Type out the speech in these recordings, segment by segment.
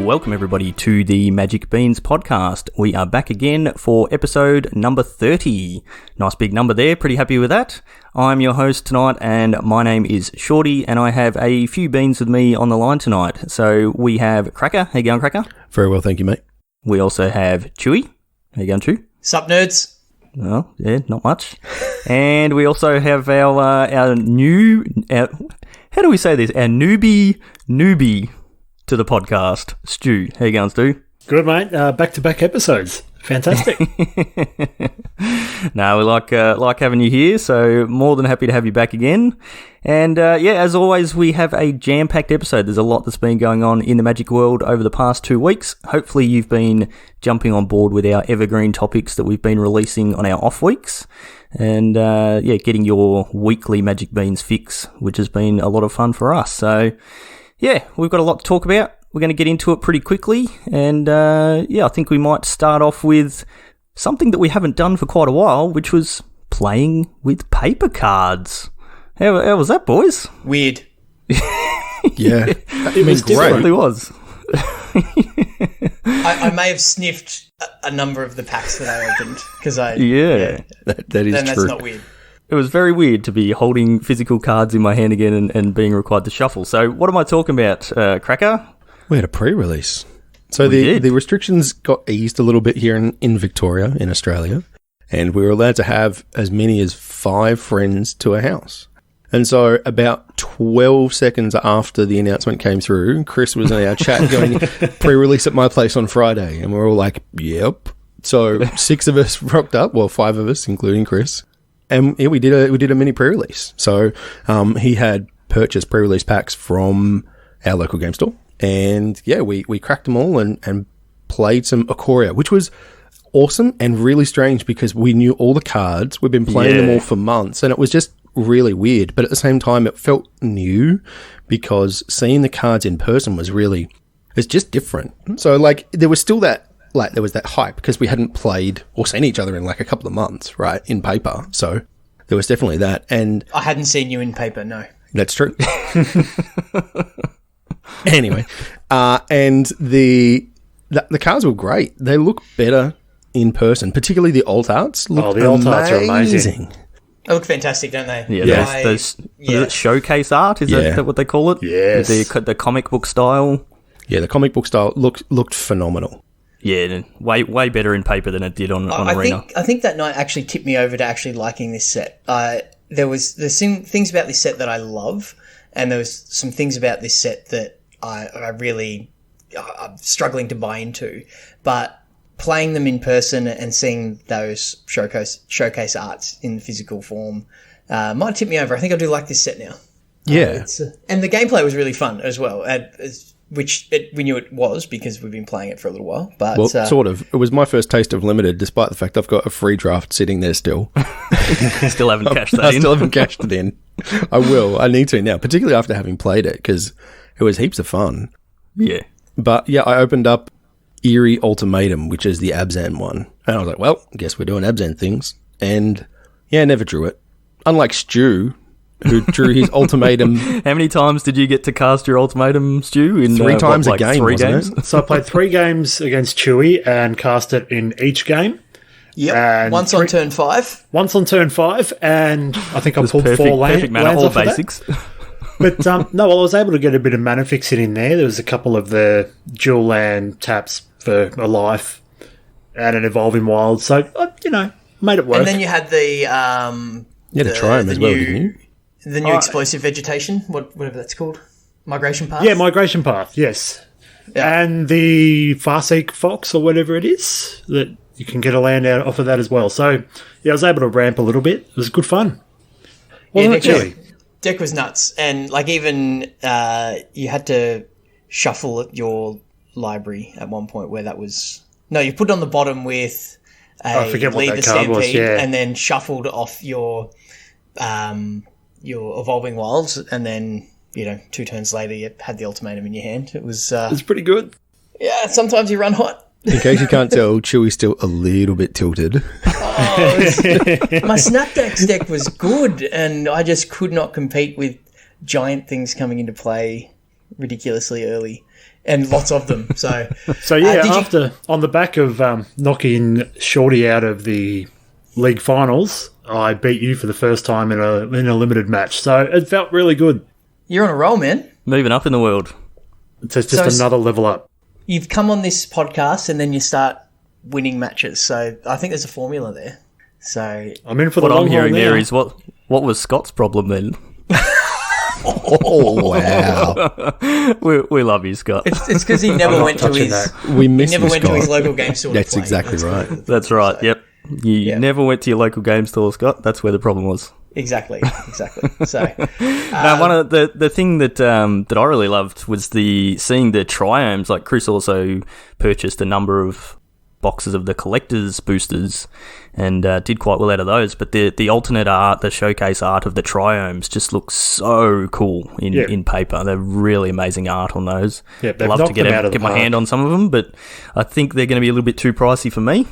welcome everybody to the Magic Beans podcast. We are back again for episode number 30. Nice big number there, pretty happy with that. I'm your host tonight and my name is Shorty and I have a few beans with me on the line tonight. So we have Cracker. How you going, Cracker? Very well, thank you, mate. We also have Chewy. How you going, Chew? Sup, nerds? Well, yeah, not much. And we also have our new... how do we say this? Our newbie to the podcast, Stu. How you going, Stu? Good, mate. Back-to-back episodes. Fantastic. No, we like having you here, so more than happy to have you back again. And as always, we have a jam-packed episode. There's a lot that's been going on in the Magic world over the past 2 weeks. Hopefully you've been jumping on board with our evergreen topics that we've been releasing on our off weeks. And getting your weekly Magic Beans fix, which has been a lot of fun for us. So yeah, we've got a lot to talk about. We're going to get into it pretty quickly. And I think we might start off with something that we haven't done for quite a while, which was playing with paper cards. How was that, boys? Weird. Yeah, it was great. It was. I may have sniffed a number of the packs that I opened because that is then true. That's not weird. It was very weird to be holding physical cards in my hand again and being required to shuffle. So what am I talking about, Cracker? We had a pre-release. So the restrictions got eased a little bit here in Victoria, in Australia, and we were allowed to have as many as 5 friends to a house. And so about 12 seconds after the announcement came through, Chris was in our chat going, pre-release at my place on Friday. And we're all like, yep. So 6 of us rocked up, well, 5 of us, including Chris. And yeah, we did a mini pre-release. So he had purchased pre-release packs from our local game store. And yeah, we cracked them all and played some Ikoria, which was awesome and really strange because we knew all the cards. We've been playing them all for months and it was just really weird. But at the same time, it felt new because seeing the cards in person was it's just different. So like there was still that, like there was that hype because we hadn't played or seen each other in like a couple of months, right, in paper. So there was definitely that. And I hadn't seen you in paper, no. That's true. Anyway, and the cards were great. They look better in person, particularly the alt arts. The alt arts are amazing. They look fantastic, don't they? Yeah, those showcase art, is that what they call it? Yes. The comic book style. Yeah, the comic book style looked phenomenal. Yeah, way better in paper than it did on Arena. I think that night actually tipped me over to actually liking this set. There's some things about this set that I love, and there was some things about this set that I'm struggling to buy into. But playing them in person and seeing those showcase arts in physical form might tip me over. I think I do like this set now. Yeah. And the gameplay was really fun as well, which we knew it was because we've been playing it for a little while. But sort of. It was my first taste of Limited, despite the fact I've got a free draft sitting there still. Still haven't cashed that in. I still haven't cashed it in. I will. I need to now, particularly after having played it, because it was heaps of fun. Yeah. But yeah, I opened up Eerie Ultimatum, which is the Abzan one. And I was like, well, I guess we're doing Abzan things. And yeah, never drew it. Unlike Stu, who drew his ultimatum. How many times did you get to cast your ultimatum, Stu? In 3 times a game, 3 wasn't games? it? So I played 3 games against Chewy and cast it in each game. Yep. And once on turn 5. Once on turn 5, and I think I pulled 4 perfect mana, lands all off of basics. But I was able to get a bit of mana fixing in there. There was a couple of the dual land taps for a life and an evolving wild. So, made it work. And then you had the... You had a Triumph as well, didn't you? The new explosive vegetation, whatever that's called. Migration Path? Yeah, Migration Path, yes. Yeah. And the Farseek Fox or whatever it is, that you can get a land out off of that as well. So, yeah, I was able to ramp a little bit. It was good fun. Deck was nuts. And, even you had to shuffle your library at one point where that was... No, you put it on the bottom with I forget what Lead that the card was, Stampede and then shuffled off your Evolving Wilds, and then, 2 turns later you had the ultimatum in your hand. It was... it's pretty good. Yeah, sometimes you run hot. In case you can't tell, Chewy's still a little bit tilted. My Snapdax deck was good, and I just could not compete with giant things coming into play ridiculously early. and lots of them. So yeah, on the back of knocking Shorty out of the league finals, I beat you for the first time in a limited match. So it felt really good. You're on a roll, man. Moving up in the world. It's just another level up. You've come on this podcast and then you start winning matches. So I think there's a formula there. So I'm in for the what long I'm hearing haul there now. is what was Scott's problem then? Oh, wow. We love you, Scott. it's because he never went to his We miss never you, went to his Scott. local game store. That's to play. exactly right. That's right. Yep. You never went to your local game store, Scott. That's where the problem was. Exactly. So No, one of the thing that I really loved was seeing the triomes. Like Chris also purchased a number of boxes of the collector's boosters and did quite well out of those. But the alternate art, the showcase art of the triomes just looks so cool in paper. They're really amazing art on those. Yeah, I'd love to get my hand on some of them, but I think they're going to be a little bit too pricey for me.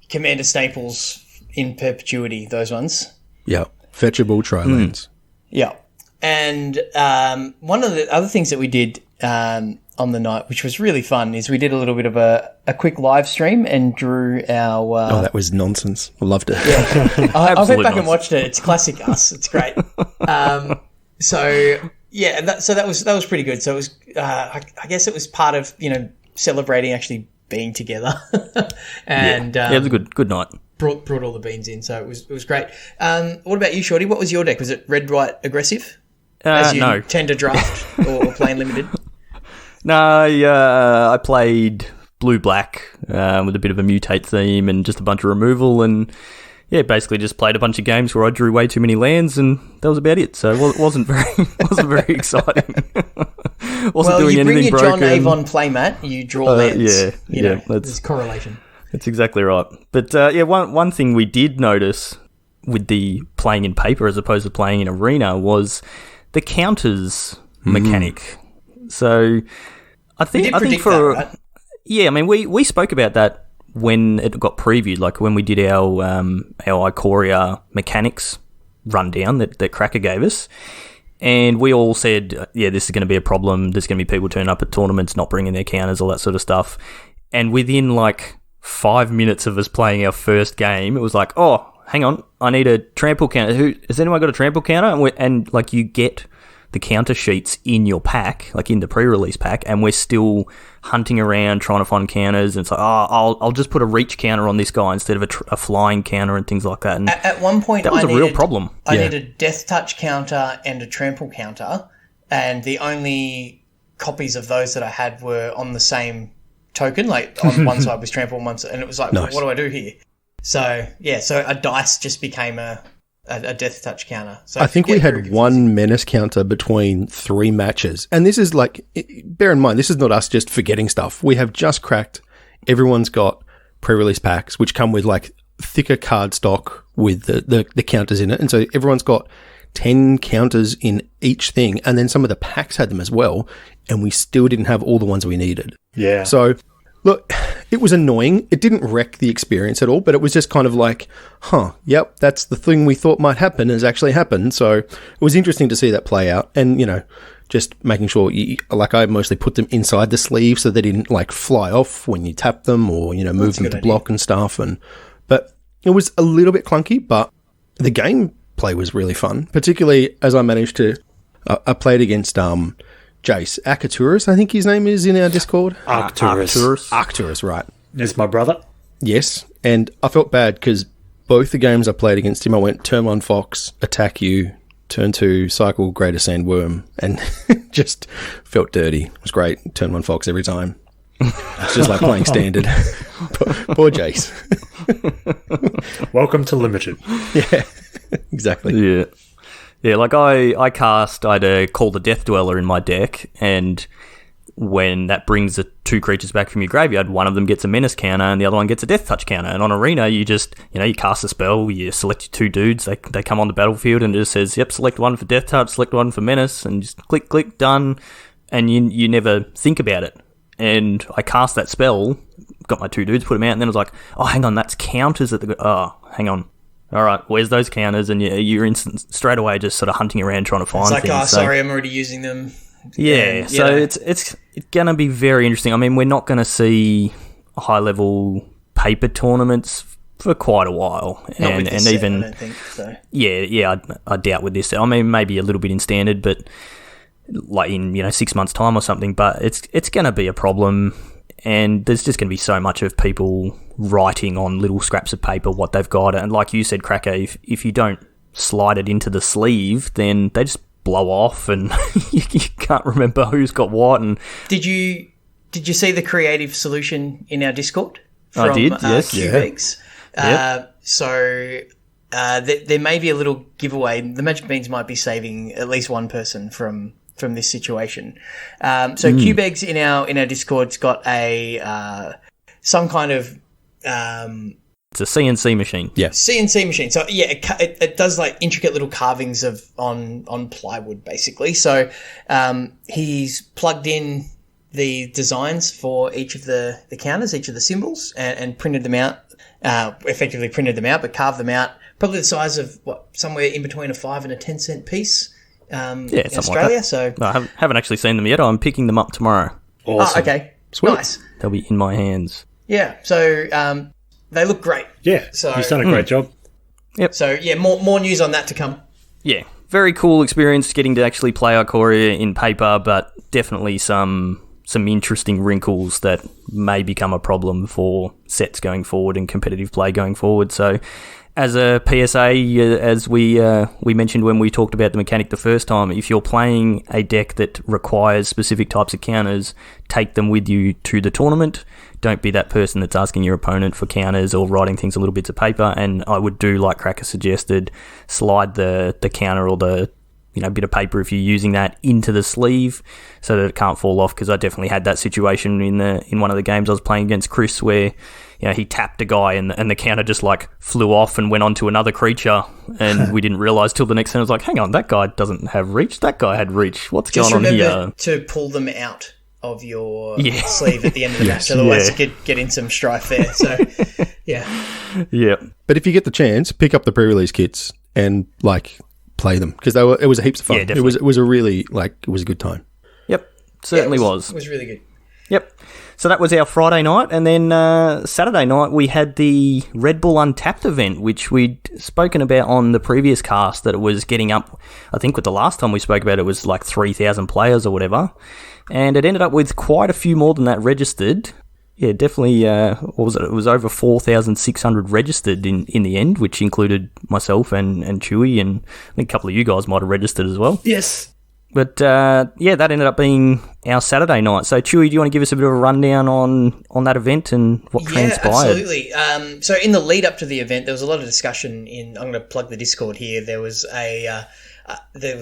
Commander Staples in perpetuity, those ones. Yeah. Fetchable tri-lanes. Yeah. And one of the other things that we did on the night, which was really fun, is we did a little bit of a quick live stream and drew our... that was nonsense. I loved it. Yeah. I went back Absolute and watched it. It's classic us. It's great. That was pretty good. So it was, I guess it was part of, celebrating actually being together. And it was a good night. Brought all the beans in, so it was great. What about you, Shorty? What was your deck? Was it red, white, aggressive? As you no. tend to draft or play in limited? No, I played blue-black with a bit of a mutate theme and just a bunch of removal, and basically just played a bunch of games where I drew way too many lands, and that was about it. So it wasn't very exciting. Doing you bring anything your broken. John Avon playmat, you draw lands. There's correlation. That's exactly right. But one thing we did notice with the playing in paper as opposed to playing in arena was the counters mechanic. So I think for that, right? Yeah, I mean we spoke about that when it got previewed, like when we did our Ikoria mechanics rundown that Cracker gave us. And we all said, this is going to be a problem. There's going to be people turning up at tournaments, not bringing their counters, all that sort of stuff. And within 5 minutes of us playing our first game, it was like, oh, hang on, I need a trample counter. Has anyone got a trample counter? And you get the counter sheets in your pack, in the pre-release pack, and we're still hunting around trying to find counters. And it's like, I'll just put a reach counter on this guy instead of a flying counter and things like that. And at one point, that was a real problem. I needed a death touch counter and a trample counter, and the only copies of those that I had were on the same token. On one side was trample, on one side, and it was like, nice. What do I do here? So a dice just became a death touch counter. So I think we had one menace counter between 3 matches. And this is bear in mind, this is not us just forgetting stuff. We have just cracked. Everyone's got pre-release packs, which come with thicker card stock with the counters in it. And so everyone's got 10 counters in each thing. And then some of the packs had them as well. And we still didn't have all the ones we needed. Yeah. So look, it was annoying. It didn't wreck the experience at all, but it was just kind of yep, that's the thing we thought might happen has actually happened. So it was interesting to see that play out and, just making sure I mostly put them inside the sleeve so they didn't fly off when you tap them or, move them to block and stuff. But it was a little bit clunky, but the gameplay was really fun, particularly as I managed to, I played against, Jace Arcturus, I think his name is in our Discord. Arcturus, right. It's my brother. Yes, and I felt bad because both the games I played against him, I went turn 1 Fox, attack you, turn 2 cycle Greater Sandworm, and just felt dirty. It was great, turn 1 Fox every time. It's just like playing standard. Poor Jace. Welcome to Limited. Yeah, exactly. Yeah. Yeah, I had a Call the Death Dweller in my deck, and when that brings the 2 creatures back from your graveyard, one of them gets a menace counter and the other one gets a death touch counter. And on Arena, you just, you cast a spell, you select your 2 dudes, they come on the battlefield and it just says, yep, select one for death touch, select one for menace, and just click, done, and you never think about it. And I cast that spell, got my 2 dudes, put them out, and then I was like, oh, hang on, that's counters at hang on. All right, where's those counters? And you're straight away just sort of hunting around trying to find things. Sorry, I'm already using them. Yeah, so it's going to be very interesting. I mean, we're not going to see high-level paper tournaments for quite a while. Not with this set, I don't think so. Yeah, I doubt with this. I mean, maybe a little bit in standard, but like in 6 months' time or something. But it's going to be a problem, and there's just going to be so much of people writing on little scraps of paper what they've got. And like you said, Cracker, if you don't slide it into the sleeve, then they just blow off, and you can't remember who's got what. And did you see the creative solution in our Discord? I did, yes. Cubex? Yeah. So there may be a little giveaway. The Magic Beans might be saving at least one person from this situation. Cubex in our Discord's got a some kind of it's a CNC machine. Yeah, CNC machine. So yeah, it does like intricate little carvings on plywood basically. So he's plugged in the designs for each of the counters, each of the symbols, and printed them out. Effectively printed them out, but carved them out, probably the size of somewhere in between a 5 and a 10 cent piece. In Australia. Like so no, I haven't actually seen them yet. I'm picking them up tomorrow. Awesome. Oh, okay, Sweet. Nice. They'll be in my hands. Yeah, so they look great. Yeah, So- he's done a great job. So yeah, more news on that to come. Yeah, very cool experience getting to actually play Ikoria in paper, but definitely some interesting wrinkles that may become a problem for sets going forward and competitive play going forward. So as a PSA, as we mentioned when we talked about the mechanic the first time, if you're playing a deck that requires specific types of counters, take them with you to the tournament. Don't be that person that's asking your opponent for counters or writing things on little bits of paper. And I would do like Cracker suggested, slide the counter or the bit of paper if you're using that into the sleeve so that it can't fall off, because I definitely had that situation in one of the games I was playing against Chris where he tapped a guy and the counter just like flew off and went on to another creature, and we didn't realise till the next turn. I was like, hang on, that guy doesn't have reach, that guy had reach, what's Just going on here? remember to pull them out of your sleeve at the end of the match, otherwise you could get in some strife there. So yeah. But if you get the chance, pick up the pre-release kits and play them, because it was heaps of fun. Yeah, definitely. It was a really it was a good time. Yep, certainly It was. was really good. Yep. So that was our Friday night, and then Saturday night we had the Redbull Untapped event, which we'd spoken about on the previous cast, that it was getting up, I think with the last time we spoke about it was like 3,000 players or whatever, and it ended up with quite a few more than that registered. Yeah, definitely, what was it? It was over 4,600 registered in the end, which included myself and Chewy, and I think a couple of you guys might have registered as well. Yes. But, that ended up being our Saturday night. So, Chewy, do you want to give us a bit of a rundown on that event and what transpired? Yeah, absolutely. So in the lead up to the event, there was a lot of discussion I'm going to plug the Discord here. There was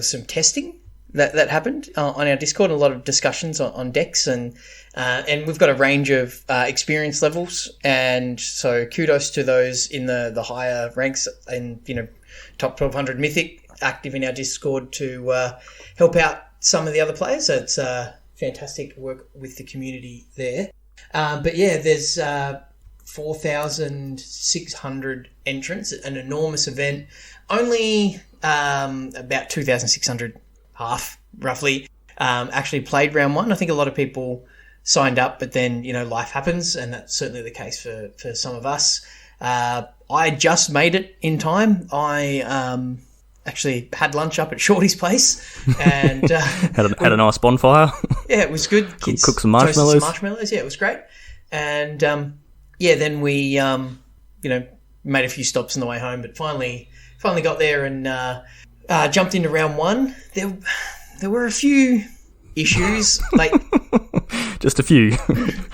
some testing that happened on our Discord, and a lot of discussions on decks, and we've got a range of experience levels, and so kudos to those in the higher ranks and top 1,200 Mythic active in our Discord to help out some of the other players. So it's fantastic to work with the community there. But yeah, there's 4,600 entrants, an enormous event. Only about 2,600 half, roughly, actually played round one. I think a lot of people signed up, but then, life happens, and that's certainly the case for some of us. I just made it in time. I actually had lunch up at Shorty's place and had a nice bonfire. Yeah, it was good. Kids cooked some marshmallows. Yeah, it was great. And then we made a few stops on the way home, but finally got there and jumped into round one. There were a few issues, just a few.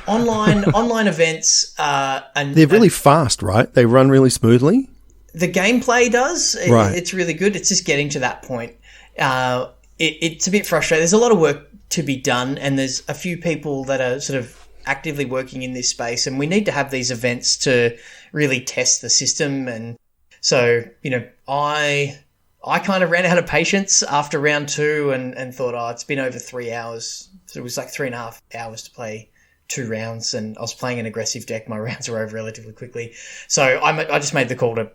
online events, and they're really fast, right? They run really smoothly. The gameplay does. Right. It's really good. It's just getting to that point. It's a bit frustrating. There's a lot of work to be done, and there's a few people that are sort of actively working in this space, and we need to have these events to really test the system. And so, I kind of ran out of patience after round two and thought, it's been over 3 hours. So it was like 3.5 hours to play 2 rounds, and I was playing an aggressive deck. My rounds were over relatively quickly. So I just made the call to,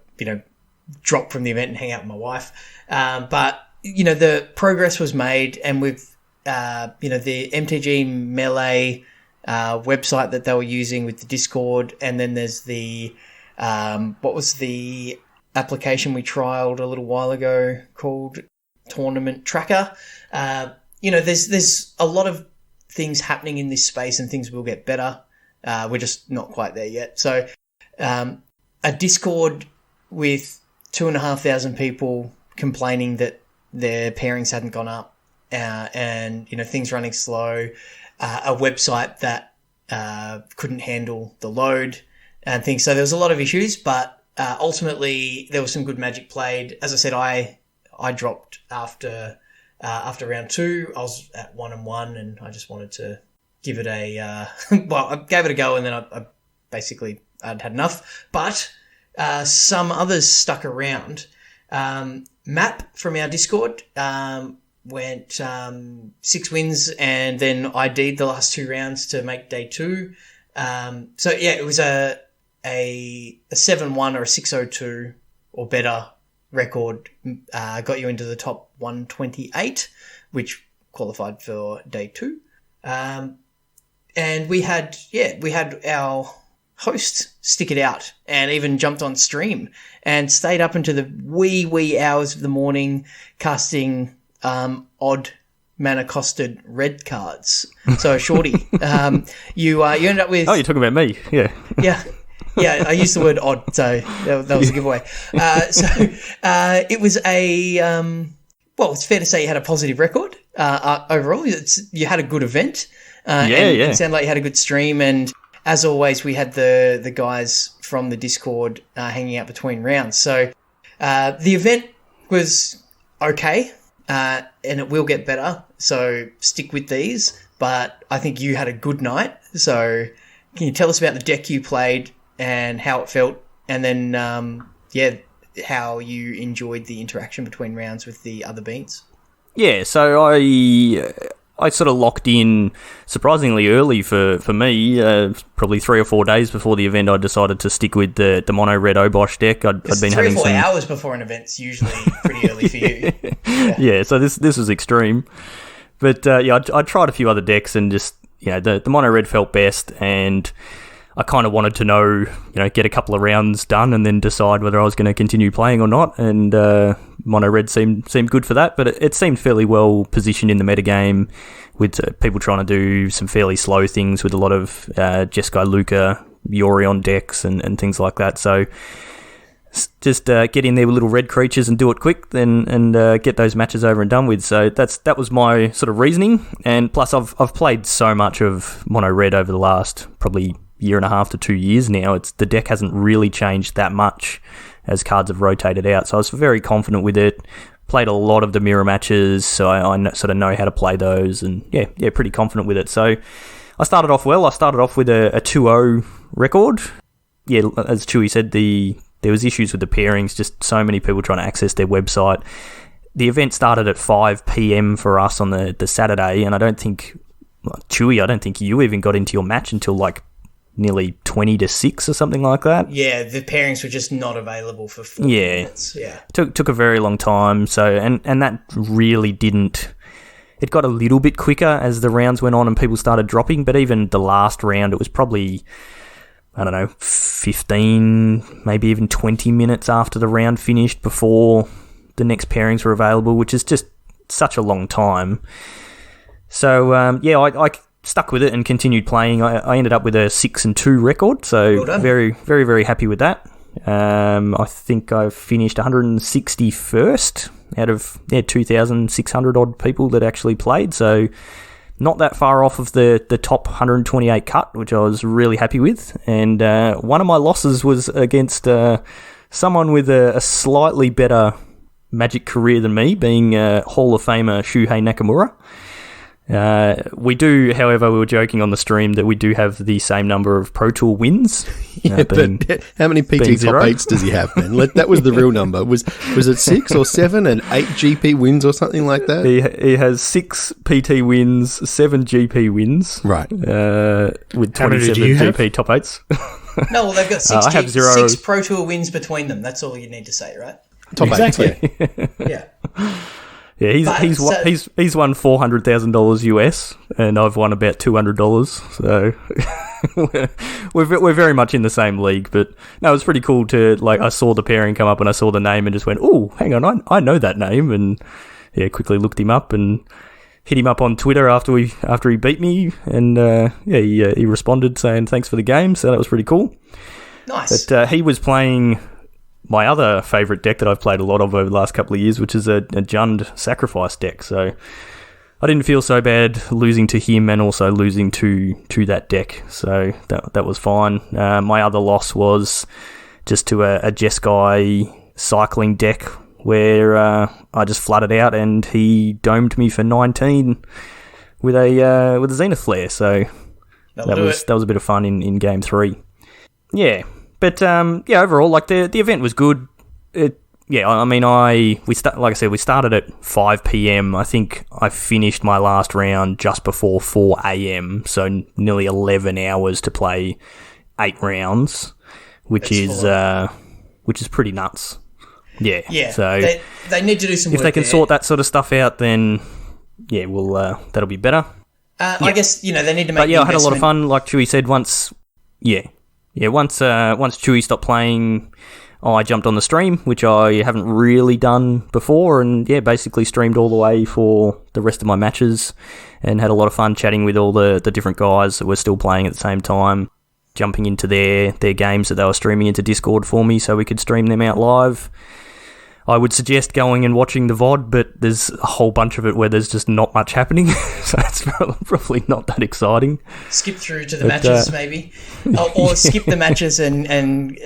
drop from the event and hang out with my wife. But, the progress was made, and we've the MTG Melee website that they were using with the Discord, and then there's the what was the application we trialed a little while ago called Tournament Tracker. There's a lot of things happening in this space, and things will get better. We're just not quite there yet. So a Discord with 2,500 people complaining that their pairings hadn't gone up, and things running slow, a website that couldn't handle the load and things. So there was a lot of issues, but ultimately there was some good Magic played. As I said, I dropped after round 2. I was at 1-1, and I just wanted to give it I gave it a go, and then I basically I'd had enough. But some others stuck around. Map from our Discord went 6 wins, and then ID'd the last 2 rounds to make day 2. It was a 7-1 or a 6-0-2 or better record. Got you into the top 128, which qualified for day 2. And we had our host stick it out and even jumped on stream and stayed up into the wee hours of the morning casting odd mana costed red cards. So Shorty, you ended up with... Oh, you're talking about me, yeah. Yeah, I used the word odd, so that was a giveaway. It was it's fair to say you had a positive record overall. You had a good event. It sounded like you had a good stream, and as always, we had the guys from the Discord hanging out between rounds. So the event was okay, and it will get better, so stick with these. But I think you had a good night. So can you tell us about the deck you played and how it felt, and then, how you enjoyed the interaction between rounds with the other beans? Yeah, so I sort of locked in surprisingly early for me, probably 3 or 4 days before the event. I decided to stick with the mono red Obosh deck. I'd been 3 having or 4 hours before an event's usually pretty early for you. Yeah, so this was extreme. But I tried a few other decks, and just the mono red felt best, and I kind of wanted to know, get a couple of rounds done and then decide whether I was going to continue playing or not. And mono red seemed good for that, but it seemed fairly well positioned in the metagame, with people trying to do some fairly slow things with a lot of Jeskai Luca, Yorion decks and things like that. So just get in there with little red creatures and do it quick, and get those matches over and done with. So that was my sort of reasoning. And plus, I've played so much of mono red over the last probably 1.5 to 2 years now. The deck hasn't really changed that much as cards have rotated out, so I was very confident with it. Played a lot of the mirror matches, so I sort of know how to play those, and pretty confident with it. So I started off well. I started off with a 2-0 record. Yeah, as Chewy said, there was issues with the pairings, just so many people trying to access their website. The event started at 5 p.m. for us on the Saturday, and I don't think you even got into your match until like nearly 20 to 6 or something like that. Yeah, the pairings were just not available for 4 minutes. Yeah. Took a very long time. So and that really didn't... It got a little bit quicker as the rounds went on and people started dropping, but even the last round, it was probably, 15, maybe even 20 minutes after the round finished before the next pairings were available, which is just such a long time. So, I stuck with it and continued playing. I ended up with a 6-2 record, so well very, very, very happy with that. I think I finished 161st out of 2,600 odd people that actually played, so not that far off of the top 128 cut, which I was really happy with. And one of my losses was against someone with a slightly better Magic career than me, being Hall of Famer Shuhei Nakamura. We do, however, we were joking on the stream that we do have the same number of Pro Tour wins. But how many PT top 8s does he have, man? That was the real number. Was it 6 or 7 and 8 GP wins or something like that? He has 6 PT wins, 7 GP wins. Right. With 27 GP top 8s. No, well, they've got 6 Pro Tour wins between them. That's all you need to say, right? Top exactly. 8, yeah. Yeah, he's won $400,000 US, and I've won about $200. So we're very much in the same league. But no, it was pretty cool to I saw the pairing come up and I saw the name and just went, oh, hang on, I know that name, and quickly looked him up and hit him up on Twitter after he beat me, and he responded saying thanks for the game. So that was pretty cool. Nice. But he was playing my other favourite deck that I've played a lot of over the last couple of years, which is a Jund Sacrifice deck. So I didn't feel so bad losing to him and also losing to that deck. So that was fine. My other loss was just to a Jeskai cycling deck where I just flooded out and he domed me for 19 with a Zenith Flare. So that was a bit of fun in game 3. Yeah. But overall, the event was good. We started at 5 p.m. I think I finished my last round just before 4 a.m. So nearly 11 hours to play 8 rounds, which is pretty nuts. Yeah. Yeah. So they need to do some work if they can sort that sort of stuff out, then that'll be better. I guess they need to make. But I had a lot of fun. Like Chewy said, once Chewy stopped playing, I jumped on the stream, which I haven't really done before, and basically streamed all the way for the rest of my matches, and had a lot of fun chatting with all the different guys that were still playing at the same time, jumping into their games that they were streaming into Discord for me so we could stream them out live. I would suggest going and watching the VOD, but there's a whole bunch of it where there's just not much happening, so it's probably not that exciting. Skip through to the matches, maybe. Or skip the matches and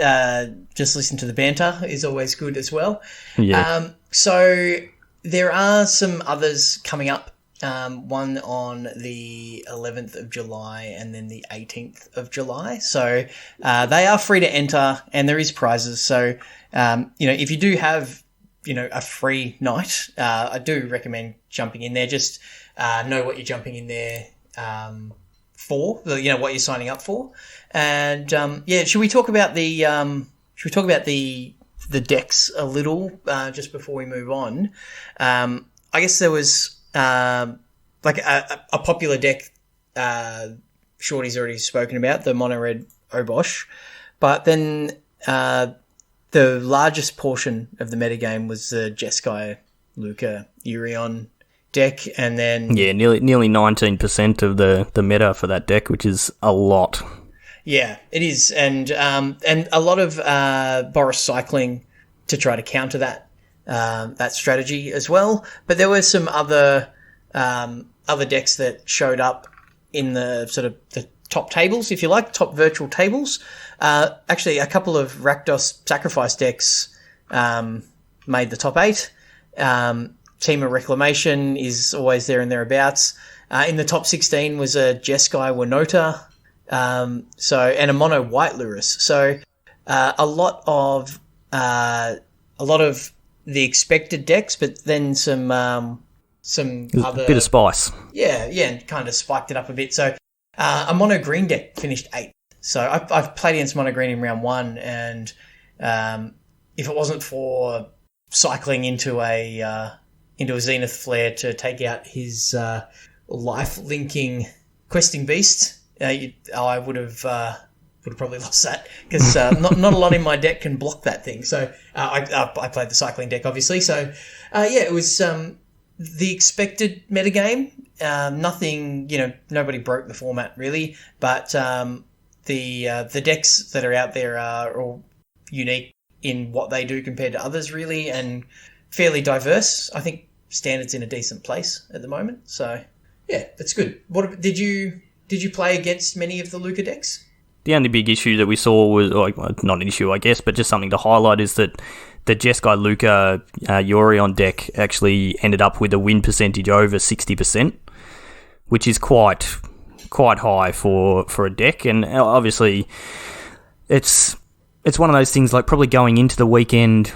just listen to the banter is always good as well. Yeah. So there are some others coming up. One on the 11th of July and then the 18th of July. So they are free to enter and there is prizes. So, if you do have a free night, I do recommend jumping in there. Just know what you're jumping in there for, what you're signing up for. And should we talk about the decks a little just before we move on? I guess there was a popular deck Shorty's already spoken about, the mono red Obosh, but then the largest portion of the metagame was the Jeskai Luca Urion deck, and then nearly 19% of the meta for that deck, which is a lot. Yeah, it is, and a lot of Boris cycling to try to counter that strategy as well. But there were some other decks that showed up in the sort of the top tables, if you like, top virtual tables. Actually, a couple of Rakdos Sacrifice decks made the top 8. Team of Reclamation is always there and thereabouts. In the top 16 was a Jeskai Winota, and a mono white Lurus. So a lot of the expected decks, but then some other bit of spice. Yeah, and kind of spiked it up a bit. So a mono green deck finished 8th. So I've played against mono green in round 1, and if it wasn't for cycling into a Zenith Flare to take out his life linking questing beast, I would have probably lost that because not a lot in my deck can block that thing. So I played the cycling deck, obviously. So it was the expected metagame. Nothing, nobody broke the format really, but the decks that are out there are all unique in what they do compared to others, really, and fairly diverse. I think Standard's in a decent place at the moment, so yeah, that's good. What did you play against many of the Luca decks? The only big issue that we saw was, not an issue, I guess, but just something to highlight is that the Jeskai Luca Yorion deck actually ended up with a win percentage over 60%, which is quite high for a deck. And obviously, it's one of those things, like probably going into the weekend,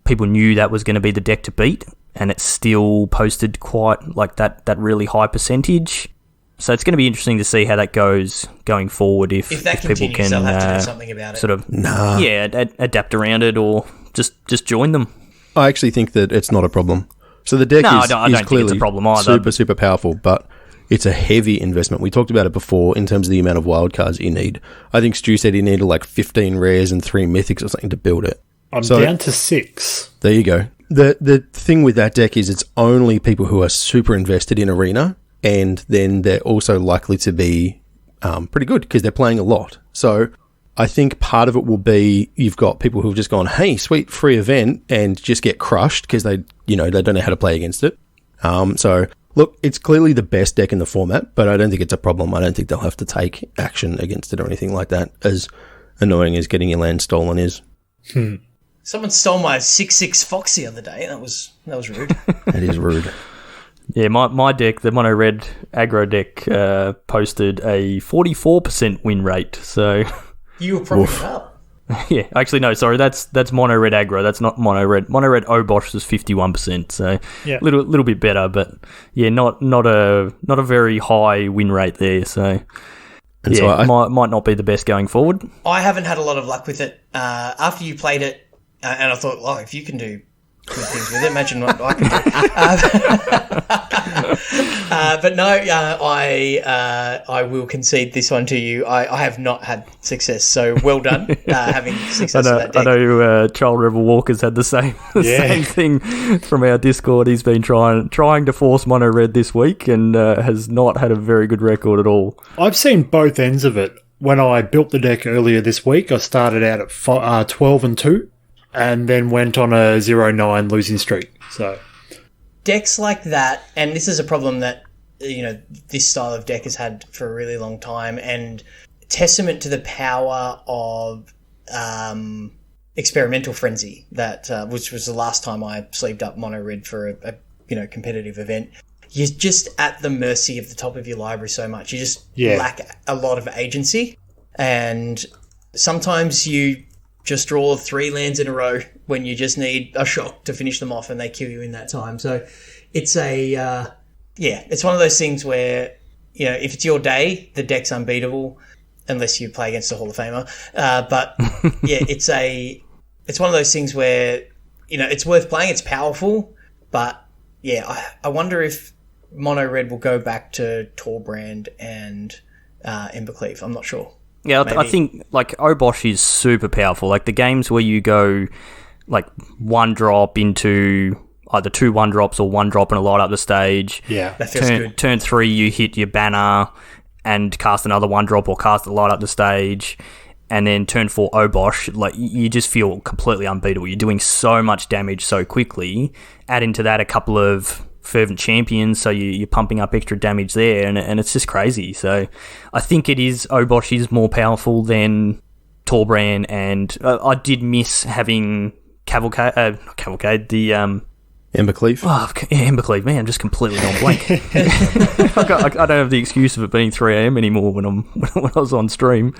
people knew that was going to be the deck to beat, and it still posted quite like that really high percentage. So it's going to be interesting to see how that goes going forward. If people can they'll have to do something about it. Sort of, adapt around it or just join them. I actually think that it's not a problem. So the deck I don't think clearly it's a problem either. super, super powerful, but it's a heavy investment. We talked about it before in terms of the amount of wildcards you need. I think Stu said he needed like 15 rares and 3 mythics or something to build it. I'm down to 6. There you go. The thing with that deck is it's only people who are super invested in Arena, and then they're also likely to be pretty good because they're playing a lot. So I think part of it will be you've got people who've just gone, hey, sweet free event, and just get crushed because they don't know how to play against it. So look, it's clearly the best deck in the format, but I don't think it's a problem. I don't think they'll have to take action against it or anything like that, as annoying as getting your land stolen is. Someone stole my 6/6 Fox the other day. That was rude. That is rude. Yeah, my deck, the mono red aggro deck, posted a 44% win rate. So You were propping it up. yeah, actually no, sorry, that's mono red aggro. That's not mono red. Mono red Obosh was 51%. So Yeah. little bit better, but yeah, not a very high win rate there. So And yeah, so might not be the best going forward. I haven't had a lot of luck with it. After you played it, and I thought, well, if you can do good things with it, imagine what I can do. But no, I will concede this one to you. I have not had success, so well done having success with that I deck. know Child Rebel Walker's had the same thing from our Discord. He's been trying to force mono red this week and has not had a very good record at all. I've seen both ends of it. When I built the deck earlier this week, I started out at 12-2 and then went on a 0-9 losing streak. So Decks like that, and this is a problem that this style of deck has had for a really long time, and testament to the power of Experimental Frenzy, that which was the last time I sleeved up mono red for a competitive event. You're just at the mercy of the top of your library so much. You just lack a lot of agency, and sometimes you just draw 3 lands in a row when you just need a shock to finish them off, and they kill you in that time. So it's it's one of those things where, if it's your day, the deck's unbeatable, unless you play against a Hall of Famer. But yeah, it's one of those things where, it's worth playing. It's powerful, but yeah, I wonder if mono red will go back to Torbrand and Embercleave. I'm not sure. Yeah, I think like Obosh is super powerful. Like the games where you go like 1 drop into either 2 1-drops or 1 drop and a light up the stage. yeah, That feels good. Turn 3, you hit your banner and cast another 1-drop or cast a light up the stage. And then turn 4 Obosh, like you just feel completely unbeatable. You're doing so much damage so quickly. Add into that a couple of Fervent Champions, so you're pumping up extra damage there, and it's just crazy. So I think Obosh is more powerful than Torbrand, and I did miss having Cavalcade, the Embercleave. Oh, yeah, Embercleave, man, I'm just completely gone blank. I don't have the excuse of it being 3 a.m. anymore when I was on stream.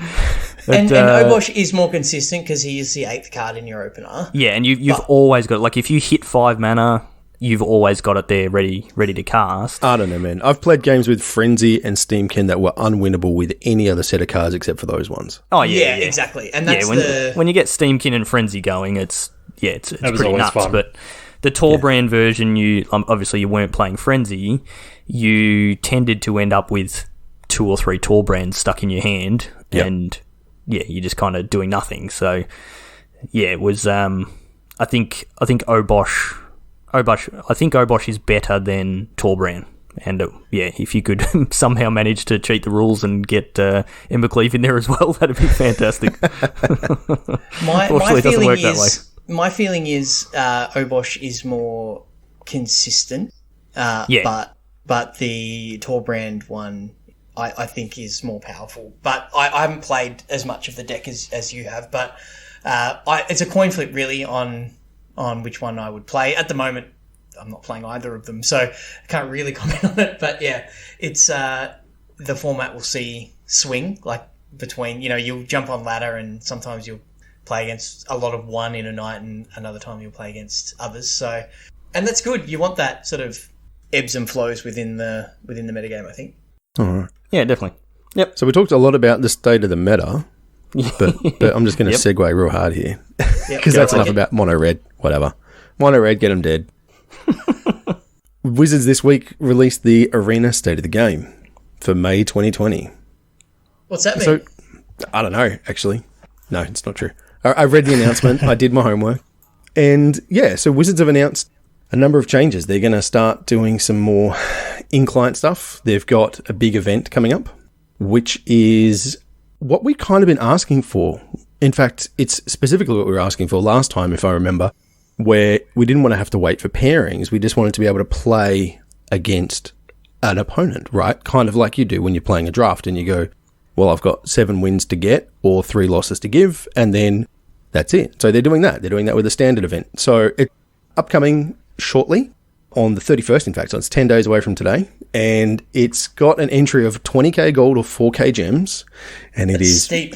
But, And Obosh is more consistent because he is the 8th card in your opener. yeah, and you've always got, like, if you hit 5 mana, you've always got it there ready to cast. I don't know, man. I've played games with Frenzy and Steamkin that were unwinnable with any other set of cards except for those ones. Oh, yeah. Exactly. And that's when you get Steamkin and Frenzy going, it's pretty always nuts. fun. But the Torbrand version, you obviously you weren't playing Frenzy, you tended to end up with 2 or 3 Torbrands stuck in your hand, and you're just kind of doing nothing. So yeah, it was. I think Obosh. I think Obosh is better than Torbrand. And if you could somehow manage to cheat the rules and get Embercleave in there as well, that'd be fantastic. Unfortunately, it doesn't work that way. My feeling is Obosh is more consistent, but the Torbrand one I think is more powerful. But I haven't played as much of the deck as you have. But it's a coin flip really on which one I would play. At the moment, I'm not playing either of them, so I can't really comment on it. But yeah, it's the format will see swing, like between, you'll jump on ladder and sometimes you'll play against a lot of one in a night and another time you'll play against others. So, and that's good. You want that sort of ebbs and flows within the metagame, I think. All right. Yeah, definitely. Yep. So we talked a lot about the state of the meta, but I'm just going to segue real hard here because that's enough about mono red. Whatever, mono red, get them dead. Wizards this week released the Arena State of the Game for May 2020. What's that mean? So, I don't know, actually. No, it's not true. I read the announcement. I did my homework. And yeah, so Wizards have announced a number of changes. They're going to start doing some more in-client stuff. They've got a big event coming up, which is what we've kind of been asking for. In fact, it's specifically what we were asking for last time, if I remember, where we didn't want to have to wait for pairings. We just wanted to be able to play against an opponent, right? Kind of like you do when you're playing a draft and you go, well, I've got 7 wins to get or 3 losses to give, and then that's it. So they're doing that. They're doing that with a standard event. So it's upcoming shortly on the 31st, in fact. So it's 10 days away from today. And it's got an entry of 20k gold or 4k gems. And That's steep.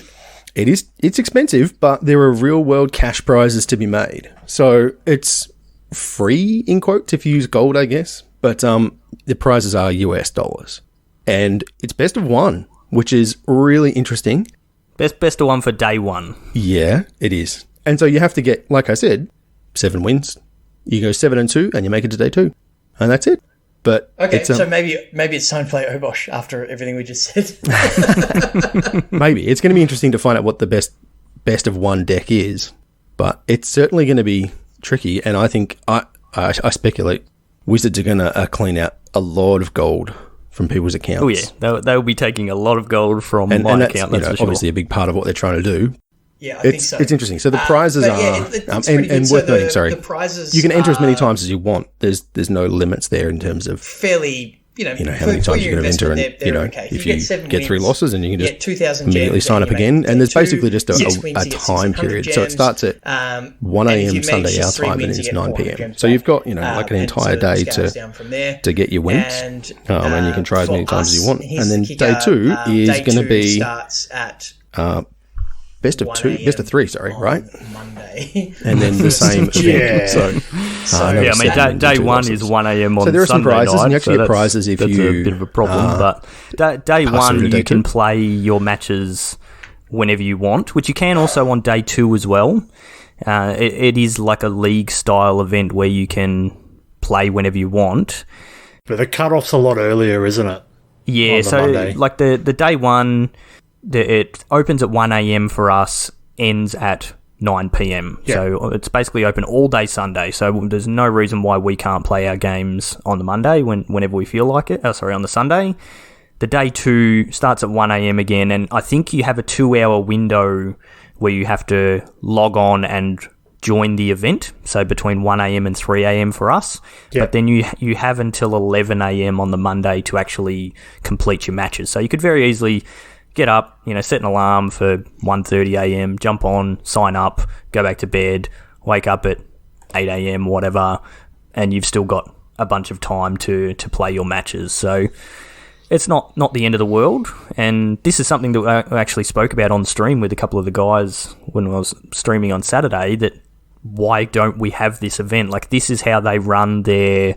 It's expensive, but there are real world cash prizes to be made. So it's free, in quotes, if you use gold, I guess. But the prizes are US dollars. And it's best of 1, which is really interesting. Best of 1 for day 1. Yeah, it is. And so you have to get, like I said, 7 wins. You go 7-2 and you make it to day 2. And that's it. But okay, so maybe it's time to play Obosh after everything we just said. Maybe. It's going to be interesting to find out what the best of 1 deck is. But it's certainly going to be tricky. And I think, I speculate, Wizards are going to clean out a lot of gold from people's accounts. Oh yeah, they'll be taking a lot of gold from my account. That's for sure. Obviously a big part of what they're trying to do. Yeah, I think so. It's interesting. So the prizes are, and worth noting. Sorry, the prizes you can enter as many times as you want. There's no limits there in terms of fairly. How many times you can enter, and okay. if you get 3 losses, and you can just 2,000 immediately sign up again. And there's basically just a time period. So it starts at 1 a.m. Sunday our time, and it's 9 p.m. So you've got like an entire day to get your wins, and you can try as many times as you want. And then day 2 is going to be starts at best of 3, right? Monday. And then the same event. So day 1 is 1 a.m. on Sunday night. So there are some prizes, and you actually get prizes if that's you... a bit of a problem, but day 1 you can play your matches whenever you want, which you can also on day 2 as well. It is like a league-style event where you can play whenever you want. But the cut-off's a lot earlier, isn't it? Yeah, so Monday. Like the day 1... It opens at 1 a.m. for us, ends at 9 p.m. Yeah. So it's basically open all day Sunday. So there's no reason why we can't play our games on the Monday whenever we feel like it. On the Sunday. The day 2 starts at 1 a.m. again, and I think you have a 2-hour window where you have to log on and join the event. So between 1 a.m. and 3 a.m. for us. Yeah. But then you have until 11 a.m. on the Monday to actually complete your matches. So you could very easily get up, set an alarm for 1:30 a.m., jump on, sign up, go back to bed, wake up at 8 a.m., whatever, and you've still got a bunch of time to play your matches. So it's not the end of the world. And this is something that I actually spoke about on stream with a couple of the guys when I was streaming on Saturday, that why don't we have this event? Like, this is how they run their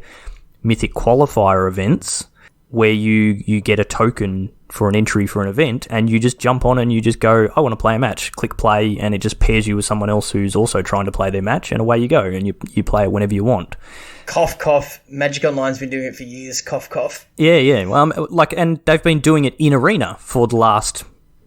Mythic Qualifier events, where you get a token for an entry for an event, and you just jump on and you just go, I want to play a match, click play, and it just pairs you with someone else who's also trying to play their match, and away you go, and you play it whenever you want. Cough, cough. Magic Online's been doing it for years. Cough, cough. Yeah. Well, and they've been doing it in Arena for the last,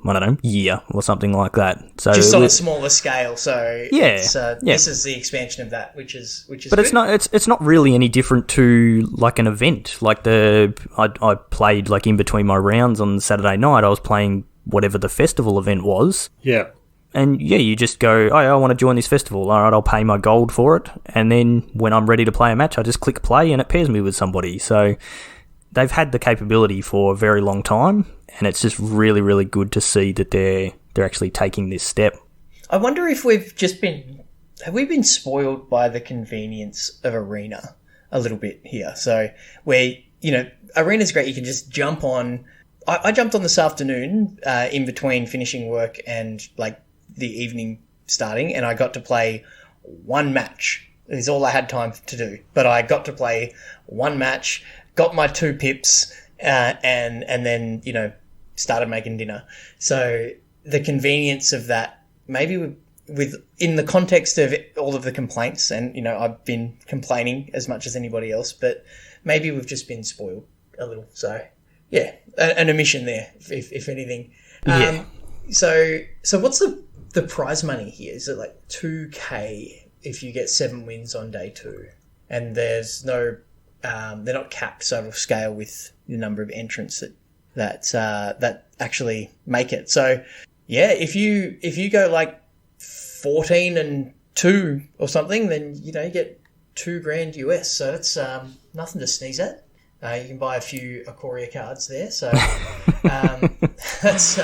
I don't know, year or something like that. So just on a smaller scale. So this is the expansion of that, which is. But good. it's not really any different to like an event. Like I played like in between my rounds on Saturday night. I was playing whatever the festival event was. Yeah. And you just go, I want to join this festival. All right, I'll pay my gold for it. And then when I'm ready to play a match, I just click play and it pairs me with somebody. So they've had the capability for a very long time, and it's just really, really good to see that they're actually taking this step. I wonder if have we been spoiled by the convenience of Arena a little bit here? So where, Arena's great. You can just jump on. I jumped on this afternoon in between finishing work and like the evening starting, and I got to play one match. Is all I had time to do, but I got to play one match, got my 2 pips, and then started making dinner. So the convenience of that, maybe in the context of all of the complaints, and, you know, I've been complaining as much as anybody else, but maybe we've just been spoiled a little. So, yeah, an omission there, if anything. Yeah. So what's the prize money here? Is it like 2K if you get 7 wins on day 2? And there's no, they're not capped, so it'll scale with the number of entrants that actually make it. So, yeah, if you go like 14-2 or something, then, you know, you get $2,000 US. So it's nothing to sneeze at. You can buy a few Ikoria cards there. So that's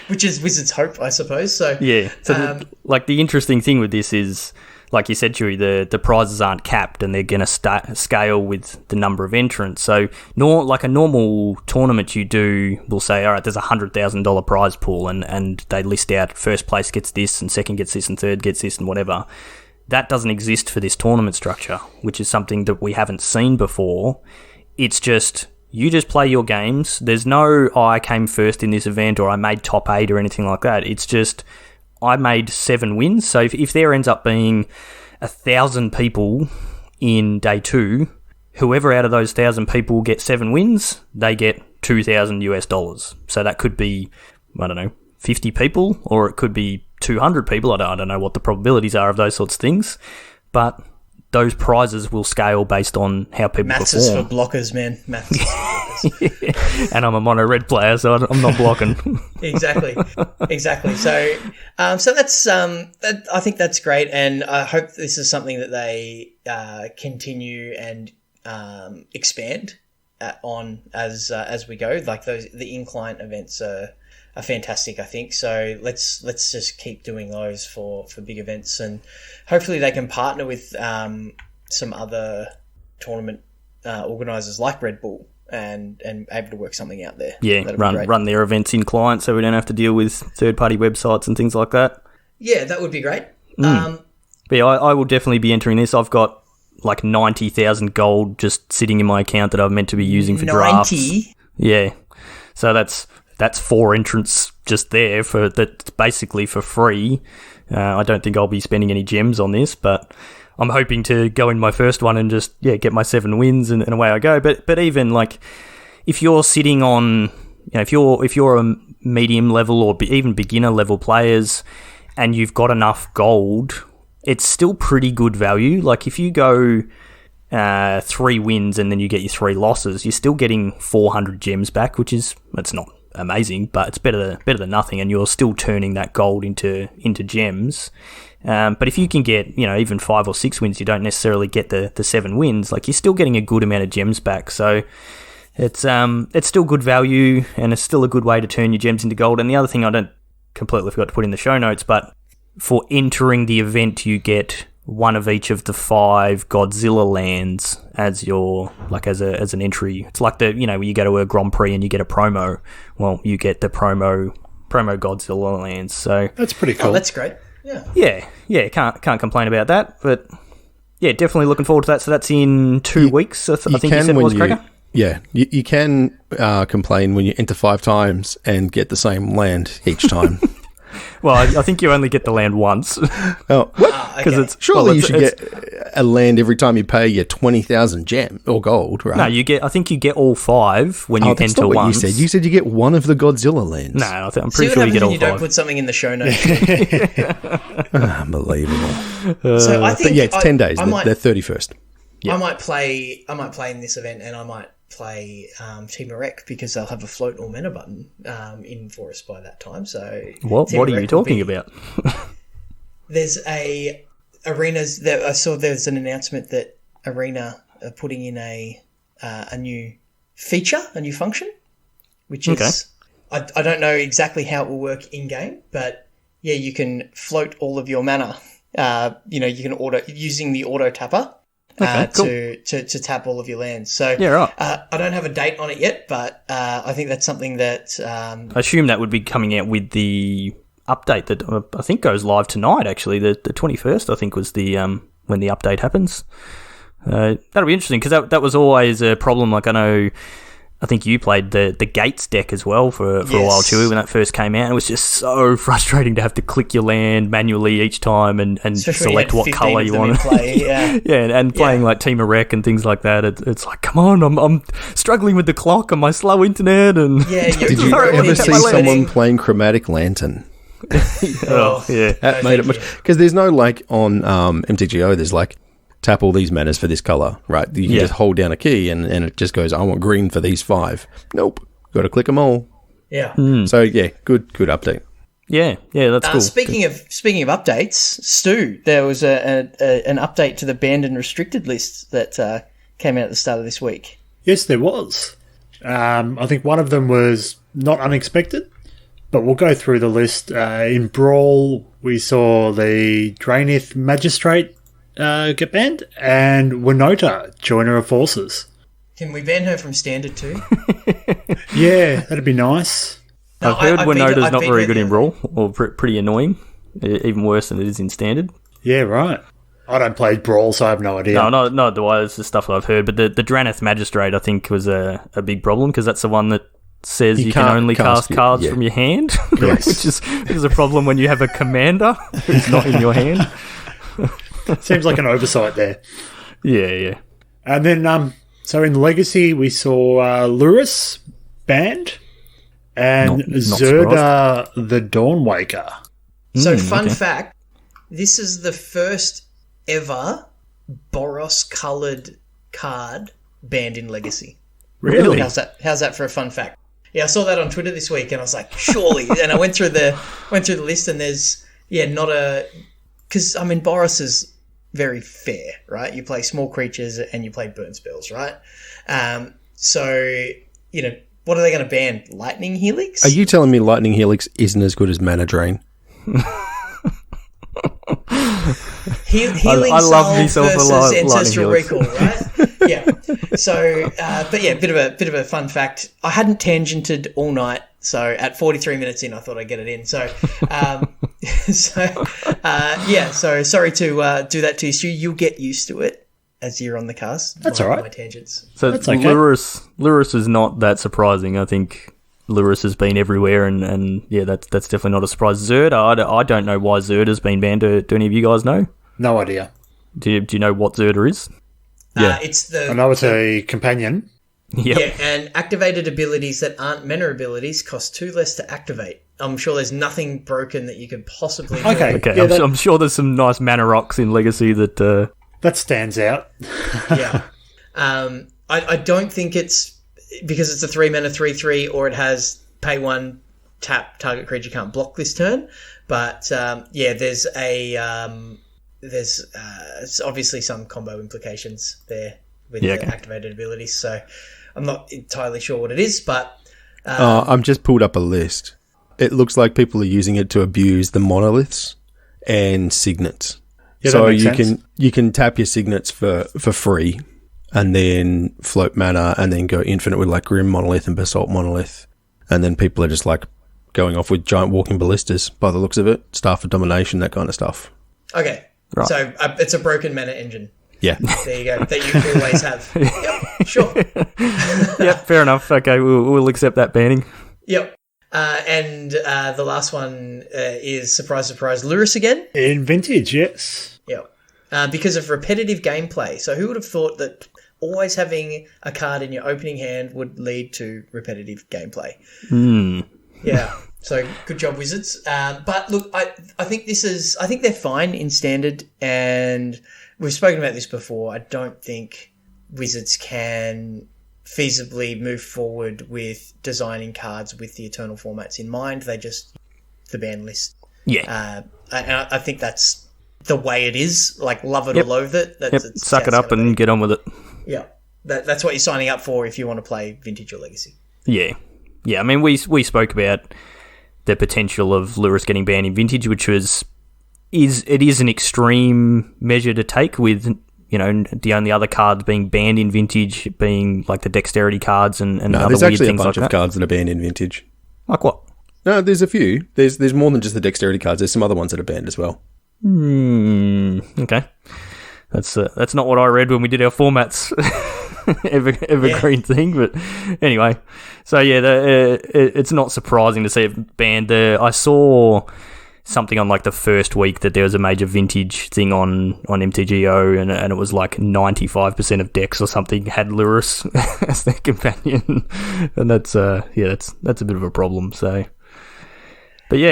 which is Wizard's Hope, I suppose. So yeah. So the interesting thing with this is, like you said, Chewy, the prizes aren't capped, and they're going to scale with the number of entrants. So, like a normal tournament you do, will say, all right, there's a $100,000 prize pool, and they list out first place gets this, and second gets this, and third gets this, and whatever. That doesn't exist for this tournament structure, which is something that we haven't seen before. It's just, you just play your games. There's no, I came first in this event, or I made top 8 or anything like that. It's just, I made 7 wins. So if there ends up being 1,000 people in day 2, whoever out of those 1,000 people get 7 wins, they get $2,000 US. So that could be, I don't know, 50 people, or it could be 200 people. I don't know what the probabilities are of those sorts of things, but those prizes will scale based on how people Maths perform. Maths is for blockers, man. Maths is for blockers. Yeah. And I'm a mono red player, so I'm not blocking. Exactly. So, that's I think that's great, and I hope this is something that they continue and expand on as we go. Like the in-client events are fantastic, I think. So let's just keep doing those for big events, and hopefully they can partner with some other tournament organisers like Redbull and able to work something out there. Yeah, run their events in client, so we don't have to deal with third-party websites and things like that. Yeah, that would be great. But yeah, I will definitely be entering this. I've got like 90,000 gold just sitting in my account that I'm meant to be using for drafts. 90? Yeah, so that's 4 entrants just there that's basically for free. I don't think I'll be spending any gems on this, but I'm hoping to go in my first one and just get my 7 wins and away I go. But even like if you're sitting on, you know, if you're a medium level or even beginner level players and you've got enough gold, it's still pretty good value. Like if you go 3 wins and then you get your 3 losses, you're still getting 400 gems back, which is, it's not amazing, but it's better than nothing, and you're still turning that gold into gems. But if you can get, you know, even 5 or 6 wins, you don't necessarily get the 7 wins. Like, you're still getting a good amount of gems back. So it's still good value, and it's still a good way to turn your gems into gold. And the other thing I completely forgot to put in the show notes, but for entering the event, you get 1 of each of the 5 Godzilla lands as your, like, as an entry. It's like the, you know, when you go to a Grand Prix and you get a promo. Well, you get the promo Godzilla lands. So that's pretty cool. Oh, that's great. Yeah. Can't complain about that. But yeah, definitely looking forward to that. So that's in 2 weeks. I think you said it was, Cracker. Yeah, you can complain when you enter 5 times and get the same land each time. Well, I think you only get the land once. Oh, what? Okay. Surely you should get a land every time you pay your 20,000 gem or gold, right? No, I think you get all 5 when you that's enter not what once. You said. You said you get 1 of the Godzilla lands. No, I'm pretty sure you get all 5. You don't put something in the show notes. Unbelievable. So I think, but yeah, it's 10 days. They're 31st. Yeah. I might play in this event, and I might play Team Erect because they'll have a float or mana button in for us by that time. So what are you talking about? There's arenas that I saw. There's an announcement that Arena are putting in a new feature, a new function, which is I don't know exactly how it will work in game, but yeah, you can float all of your mana. You can using the auto tapper. Cool. to tap all of your lands. So yeah, right. I don't have a date on it yet, but I think that's something that I assume that would be coming out with the update that I think goes live tonight. Actually, the 21st, I think, was the when the update happens. That'll be interesting because that was always a problem. Like, I know I think you played the Gates deck as well for a while, Chewy, when that first came out. It was just so frustrating to have to click your land manually each time and select what colour you want. Yeah, and playing like Team of Rec and things like that. It's like, come on, I'm struggling with the clock and my slow internet. And did you ever see someone playing Chromatic Lantern? That made it much, because there's no like on MTGO. There's like, tap all these manas for this color, right? You can just hold down a key and it just goes, I want green for these 5. Nope. Got to click them all. Yeah. So, good update. Yeah, that's cool. Speaking of updates, Stu, there was an update to the banned and restricted list that came out at the start of this week. Yes, there was. I think one of them was not unexpected, but we'll go through the list. In Brawl, we saw the Draenith Magistrate get banned, and Winota, Joiner of Forces. Can we ban her from Standard too? Yeah, that'd be nice. No, I've heard Winota's not very good in Brawl, or pretty annoying, even worse than it is in Standard. Yeah, right. I don't play Brawl, so I have no idea. No, not the way. It's the stuff that I've heard. But the Draenith Magistrate, I think, was a big problem, because that's the one that says you can only cast cards from your hand, Yes. which is a problem when you have a commander who's not in your hand. Seems like an oversight there. Yeah. And then, so in Legacy, we saw Lurrus banned, and Not Zerda the Dawnwaker. So, fun fact, this is the first ever Boros-coloured card banned in Legacy. Really? How's that for a fun fact? Yeah, I saw that on Twitter this week, and I was like, surely. And I went through the list, and there's not a, because I mean Boros is very fair, right? You play small creatures and you play burn spells, right? So what are they going to ban? Lightning Helix? Are you telling me Lightning Helix isn't as good as Mana Drain? Healing I love Soul myself a versus lot, Ancestral Lightning Recall, right? Yeah. So, but yeah, bit of a fun fact. I hadn't tangented all night, so at 43 minutes in, I thought I'd get it in. So, so sorry to do that to you, Stu. You'll get used to it as you're on the cast. That's all right. My tangents. So That's okay. Lurrus is not that surprising. I think Lurrus has been everywhere, and that's definitely not a surprise. Zerda, I don't know why Zerda's been banned. Do any of you guys know? No idea. Do you know what Zerda is? Yeah. I know it's a companion. Yep. Yeah, and activated abilities that aren't mana abilities cost 2 less to activate. I'm sure there's nothing broken that you could possibly do. Okay. Yeah, I'm sure there's some nice mana rocks in Legacy that stands out. Yeah. I don't think it's because it's a 3-mana 3/3 or it has pay 1, tap, target creature can't block this turn. But there's obviously some combo implications there with the activated abilities. So I'm not entirely sure what it is, but I've just pulled up a list. It looks like people are using it to abuse the monoliths and signets. Yeah, so that makes sense. you can tap your signets for free, and then float mana, and then go infinite with like Grim Monolith and Basalt Monolith, and then people are just like going off with giant walking ballistas by the looks of it, Staff of Domination, that kind of stuff. okay. Right. So it's a broken mana engine. Yeah. There you go. That you always have. Yep, sure. Yep, fair enough. Okay, we'll accept that banning. Yep. And the last one is, surprise, surprise, Lurrus again. In Vintage, yes. Yep. Because of repetitive gameplay. So who would have thought that always having a card in your opening hand would lead to repetitive gameplay? Yeah. So good job, Wizards. But look, I think they're fine in Standard, and we've spoken about this before. I don't think Wizards can feasibly move forward with designing cards with the Eternal formats in mind. They just the ban list. Yeah. And I think that's the way it is. Like, love it or loathe it. Suck it up and get on with it. Yeah. That's what you're signing up for if you want to play Vintage or Legacy. Yeah. I mean, we spoke about the potential of Lurrus getting banned in Vintage, which is an extreme measure to take, with the only other cards being banned in Vintage being like the dexterity cards and other there's weird actually things a bunch like of that. cards that are banned in Vintage. Like what? No, there's a few. There's more than just the dexterity cards. There's some other ones that are banned as well. Okay. That's not what I read when we did our formats. evergreen thing. But anyway, so yeah, it's not surprising to see it banned. I saw something on like the first week that there was a major vintage thing on MTGO, and it was like 95% of decks or something had Lurrus as their companion, and that's a bit of a problem. So. But yeah,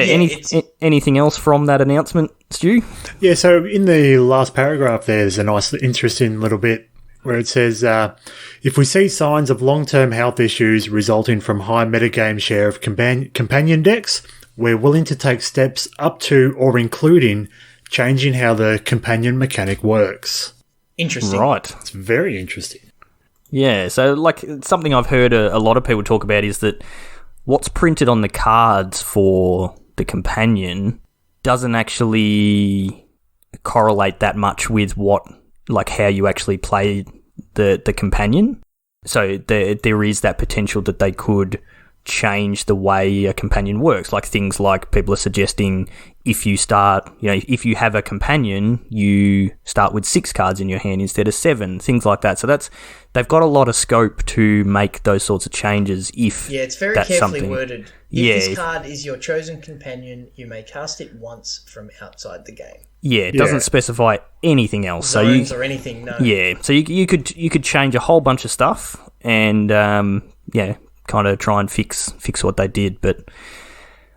anything else from that announcement, Stu? Yeah, so in the last paragraph there's a nice, interesting little bit where it says, if we see signs of long-term health issues resulting from high metagame share of companion decks, we're willing to take steps up to or including changing how the companion mechanic works. Interesting. Right. It's very interesting. Yeah, so like something I've heard a lot of people talk about is that what's printed on the cards for the companion doesn't actually correlate that much with how you actually play the companion. So there is that potential that they could change the way a companion works. Like things like people are suggesting if you have a companion, you start with 6 cards in your hand instead of 7, things like that. So they've got a lot of scope to make those sorts of changes if it's very that's carefully something. worded. If this card is your chosen companion, you may cast it once from outside the game. Yeah, it doesn't specify anything else. Zones or anything, no. Yeah, so you could change a whole bunch of stuff and kind of try and fix what they did, but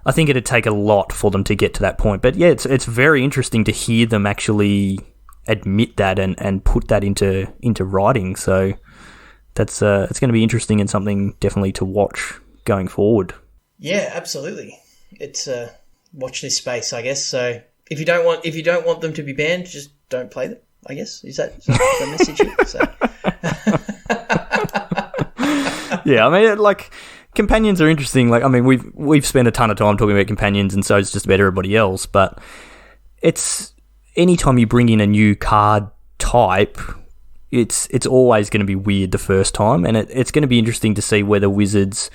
I think it'd take a lot for them to get to that point. But yeah, it's very interesting to hear them actually admit that and put that into writing. So that's it's going to be interesting and something definitely to watch going forward. Yeah, absolutely. It's watch this space, I guess. So if you don't want them to be banned, just don't play them, I guess. Is that the message here? So. Yeah, I mean, like, companions are interesting. Like, I mean, we've spent a ton of time talking about companions, and so it's just about everybody else. But it's anytime you bring in a new card type, it's always going to be weird the first time, and it's going to be interesting to see whether Wizards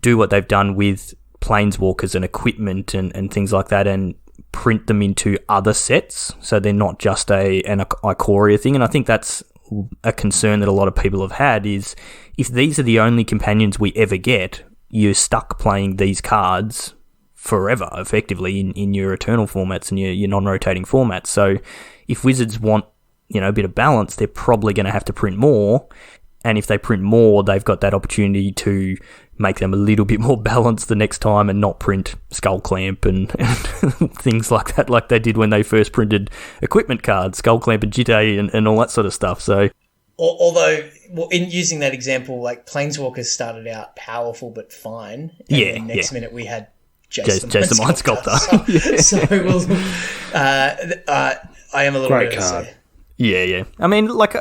do what they've done with Planeswalkers and equipment and things like that, and print them into other sets, so they're not just an Ikoria thing. And I think that's a concern that a lot of people have had is if these are the only companions we ever get, you're stuck playing these cards forever, effectively, in your Eternal formats and your non-rotating formats. So if Wizards want, a bit of balance, they're probably going to have to print more. And if they print more, they've got that opportunity to make them a little bit more balanced the next time and not print Skull Clamp and things like that, like they did when they first printed equipment cards, Skull Clamp and Jitte and all that sort of stuff. So, although, in using that example, like Planeswalkers started out powerful but fine. And the next minute we had Jace the Mind Sculptor. I am a little great nervous. card. So. Yeah. I mean, like,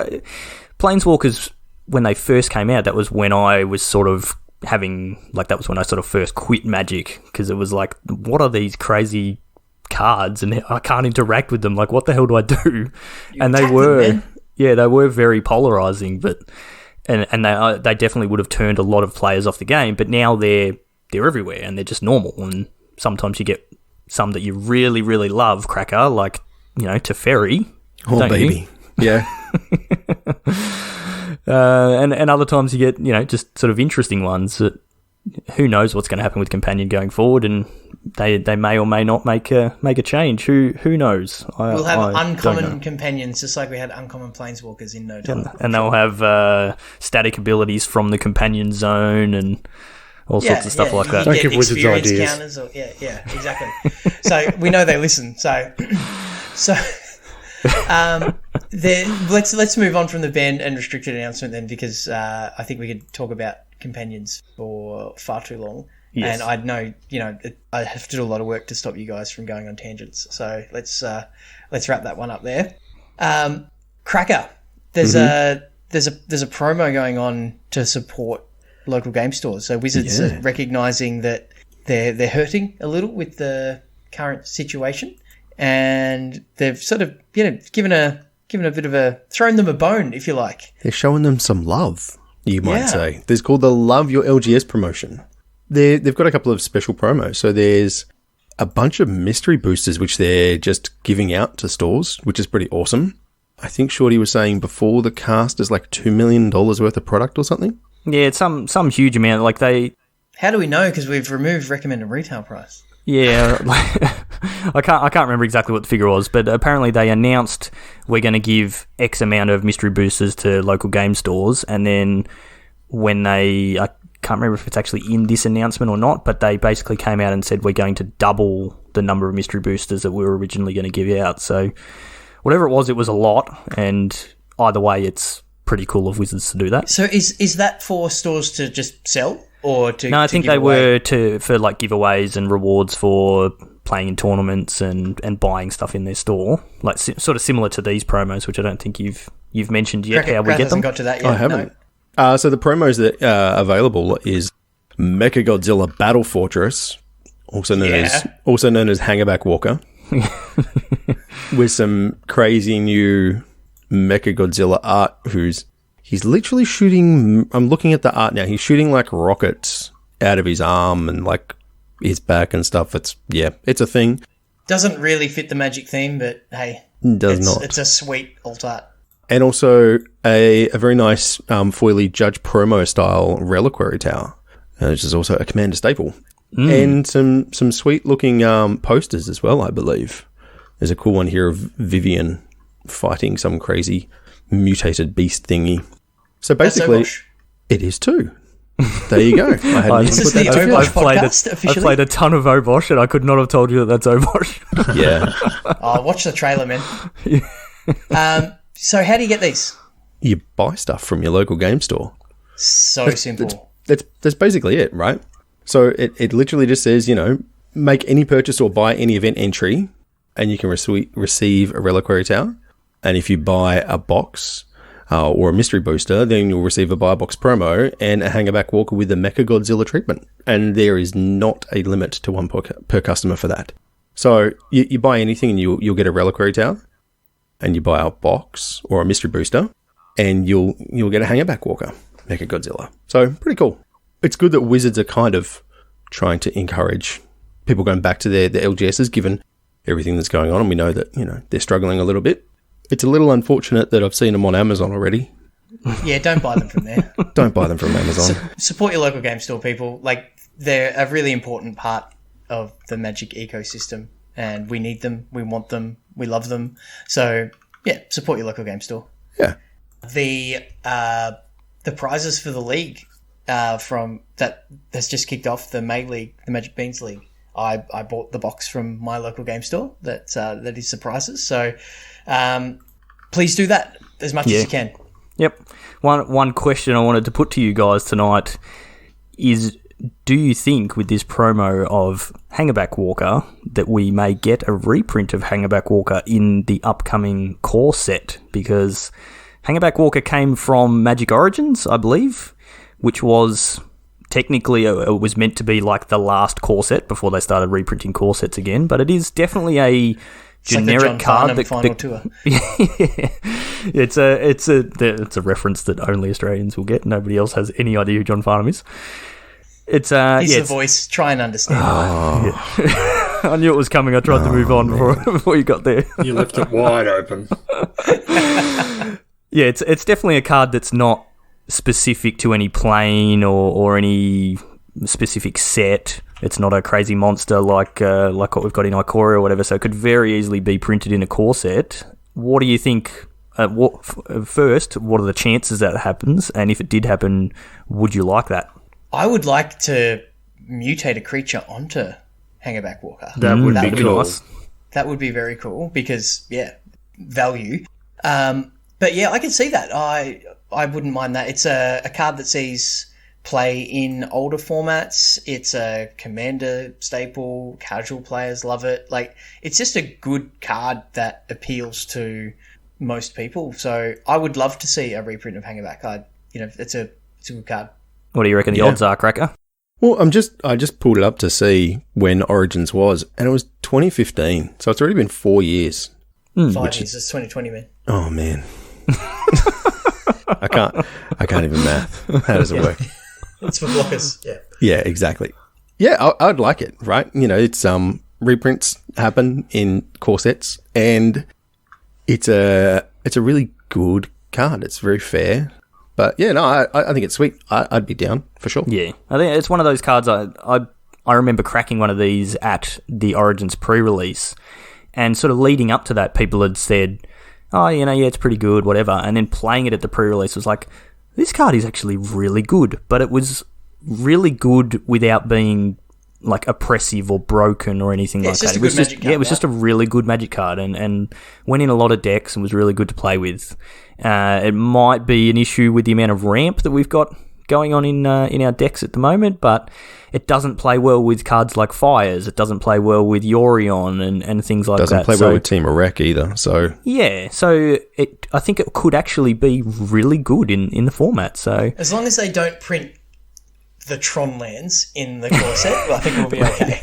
Planeswalkers, when they first came out, that was when I was sort of that was when I sort of first quit Magic, because it was like, what are these crazy cards and I can't interact with them, like what the hell do I do? And they were very polarizing, but and they definitely would have turned a lot of players off the game, but now they're everywhere and they're just normal, and sometimes you get some that you really, really love, Cracker, like, Teferi. Oh, baby. You? Yeah. And other times you get, just sort of interesting ones that who knows what's going to happen with Companion going forward, and they may or may not make a change. Who knows? We'll have uncommon companions, just like we had uncommon Planeswalkers in no time. And they'll have static abilities from the Companion zone and all sorts of stuff like that. Don't give Wizards ideas. Counters exactly. So we know they listen. So. Let's move on from the banned and restricted announcement then, because I think we could talk about companions for far too long. Yes. And I know, I have to do a lot of work to stop you guys from going on tangents. So let's wrap that one up there. Cracker, there's a promo going on to support local game stores. So Wizards are recognizing that they're hurting a little with the current situation. And they've sort of, given a bit of thrown them a bone, if you like. They're showing them some love, you might say. There's called the Love Your LGS promotion. They've got a couple of special promos. So there's a bunch of mystery boosters which they're just giving out to stores, which is pretty awesome. I think Shorty was saying before the cast is like $2 million worth of product or something. Yeah, it's some huge amount. Like How do we know? Because we've removed recommended retail price. Yeah, I can't remember exactly what the figure was, but apparently they announced we're going to give X amount of mystery boosters to local game stores, and then I can't remember if it's actually in this announcement or not, but they basically came out and said we're going to double the number of mystery boosters that we were originally going to give out. So whatever it was a lot, and either way, it's pretty cool of Wizards to do that. So is that for stores to just sell or to? No, I think they were for like giveaways and rewards for playing in tournaments and buying stuff in their store, like sort of similar to these promos, which I don't think you've mentioned yet. How we get them? Got to that yet. I haven't. No. So the promos that are available is Mechagodzilla Battle Fortress, also known as Hangerback Walker, with some crazy new Mechagodzilla art. He's literally shooting. I'm looking at the art now. He's shooting like rockets out of his arm and like his back and stuff. It's a thing. Doesn't really fit the Magic theme, but hey, it's a sweet alt art. And also a very nice foily Judge Promo style reliquary tower, which is also a Commander staple. And some sweet looking posters as well, I believe. There's a cool one here of Vivian fighting some crazy mutated beast thingy. So basically, it is too. There you go. This is the Obosh podcast officially. I played a ton of Obosh, and I could not have told you that that's Obosh. Yeah. Oh, watch the trailer, man. So how do you get these? You buy stuff from your local game store. So simple. That's basically it, right? So it literally just says, make any purchase or buy any event entry, and you can receive a reliquary tower. And if you buy a box or a mystery booster, then you'll receive a buy box promo and a Hangerback Walker with the Mechagodzilla treatment. And there is not a limit to one per customer for that. So you buy anything and you'll get a reliquary tower, and you buy a box or a mystery booster, and you'll get a Hangerback Walker, Mechagodzilla. So pretty cool. It's good that Wizards are kind of trying to encourage people going back to their LGSs, given everything that's going on, and we know that they're struggling a little bit. It's a little unfortunate that I've seen them on Amazon already. Yeah, don't buy them from there. Don't buy them from Amazon. Support your local game store, people. Like, they're a really important part of the Magic ecosystem, and we need them, we want them, we love them. So, yeah, support your local game store. Yeah. The prizes for the league from that has just kicked off, the May League, the Magic Beans League. I bought the box from my local game store that is the prizes. So please do that as much as you can. Yep. One question I wanted to put to you guys tonight is, do you think with this promo of Hangerback Walker that we may get a reprint of Hangerback Walker in the upcoming core set? Because Hangerback Walker came from Magic Origins, I believe, which was technically it was meant to be like the last core set before they started reprinting core sets again, but it is definitely a generic like card that final tour. It's a reference that only Australians will get. Nobody else has any idea who John Farnham is. He's the voice. Try and understand. I knew it was coming. I tried to move on before you got there. You left it wide open. Yeah, it's definitely a card that's not specific to any plane or any specific set. It's not a crazy monster like what we've got in Ikoria or whatever, so it could very easily be printed in a core set. What do you think? First, what are the chances that happens? And if it did happen, would you like that? I would like to mutate a creature onto Hangerback Walker. That would be cool. Nice. That would be very cool because, value. But yeah, I can see that. I wouldn't mind that. It's a card that sees play in older formats. It's a Commander staple. Casual players love it. Like, it's just a good card that appeals to most people. So I would love to see a reprint of Hangerback. It's a good card. What do you reckon the odds are, Cracker? Well, I just pulled it up to see when Origins was, and it was 2015. So it's already been 4 years. 5 years. It's 2020, man. Oh man. I can't even math. How does it work? It's for blockers. Yeah. Yeah, exactly. Yeah, I'd like it, right? It's reprints happen in core sets, and it's a it's a really good card. It's very fair. But yeah, no, I think it's sweet. I'd be down for sure. Yeah, I think it's one of those cards. I remember cracking one of these at the Origins pre-release, and sort of leading up to that, people had said, "Oh, yeah, it's pretty good, whatever." And then playing it at the pre-release was like, this card is actually really good, but it was really good without being like oppressive or broken or anything like that. It was just a really good Magic card, and went in a lot of decks and was really good to play with. It might be an issue with the amount of ramp that we've got going on in our decks at the moment, but it doesn't play well with cards like Fires. It doesn't play well with Yorion and things like that. Doesn't play well with Team Iraq either. So yeah, so I think it could actually be really good in the format. So as long as they don't print the Tron lands in the core set, I think we'll be okay.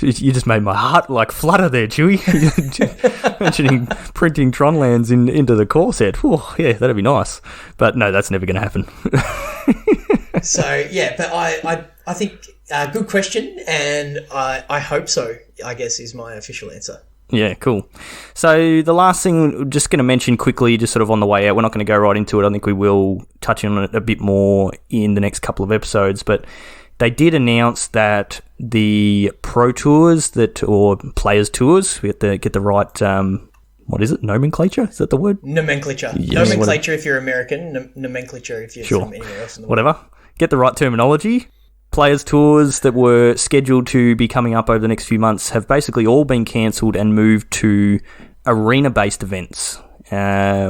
You just made my heart like flutter there, Chewy. Mentioning printing Tron lands into the core set. Oh, yeah, that'd be nice. But no, that's never going to happen. So yeah, but I think good question, and I hope so, I guess, is my official answer. Yeah, cool. So the last thing, we're just going to mention quickly, just sort of on the way out, we're not going to go right into it. I think we will touch on it a bit more in the next couple of episodes, but they did announce that the Pro Tours or Players Tours, we have to get the right, what is it, nomenclature? Is that the word? Nomenclature. Yes. Nomenclature if you're American, nomenclature if you're from anywhere else in the world. Whatever. Get the right terminology. Players Tours that were scheduled to be coming up over the next few months have basically all been cancelled and moved to arena-based events,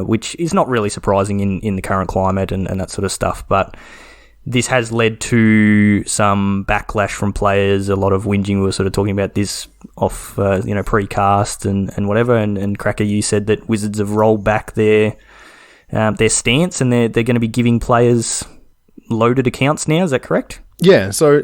which is not really surprising in the current climate and that sort of stuff, but this has led to some backlash from players, a lot of whinging. We were sort of talking about this off, pre-cast and whatever, and Cracker, you said that Wizards have rolled back their stance and they're going to be giving players loaded accounts now, is that correct? Yeah, so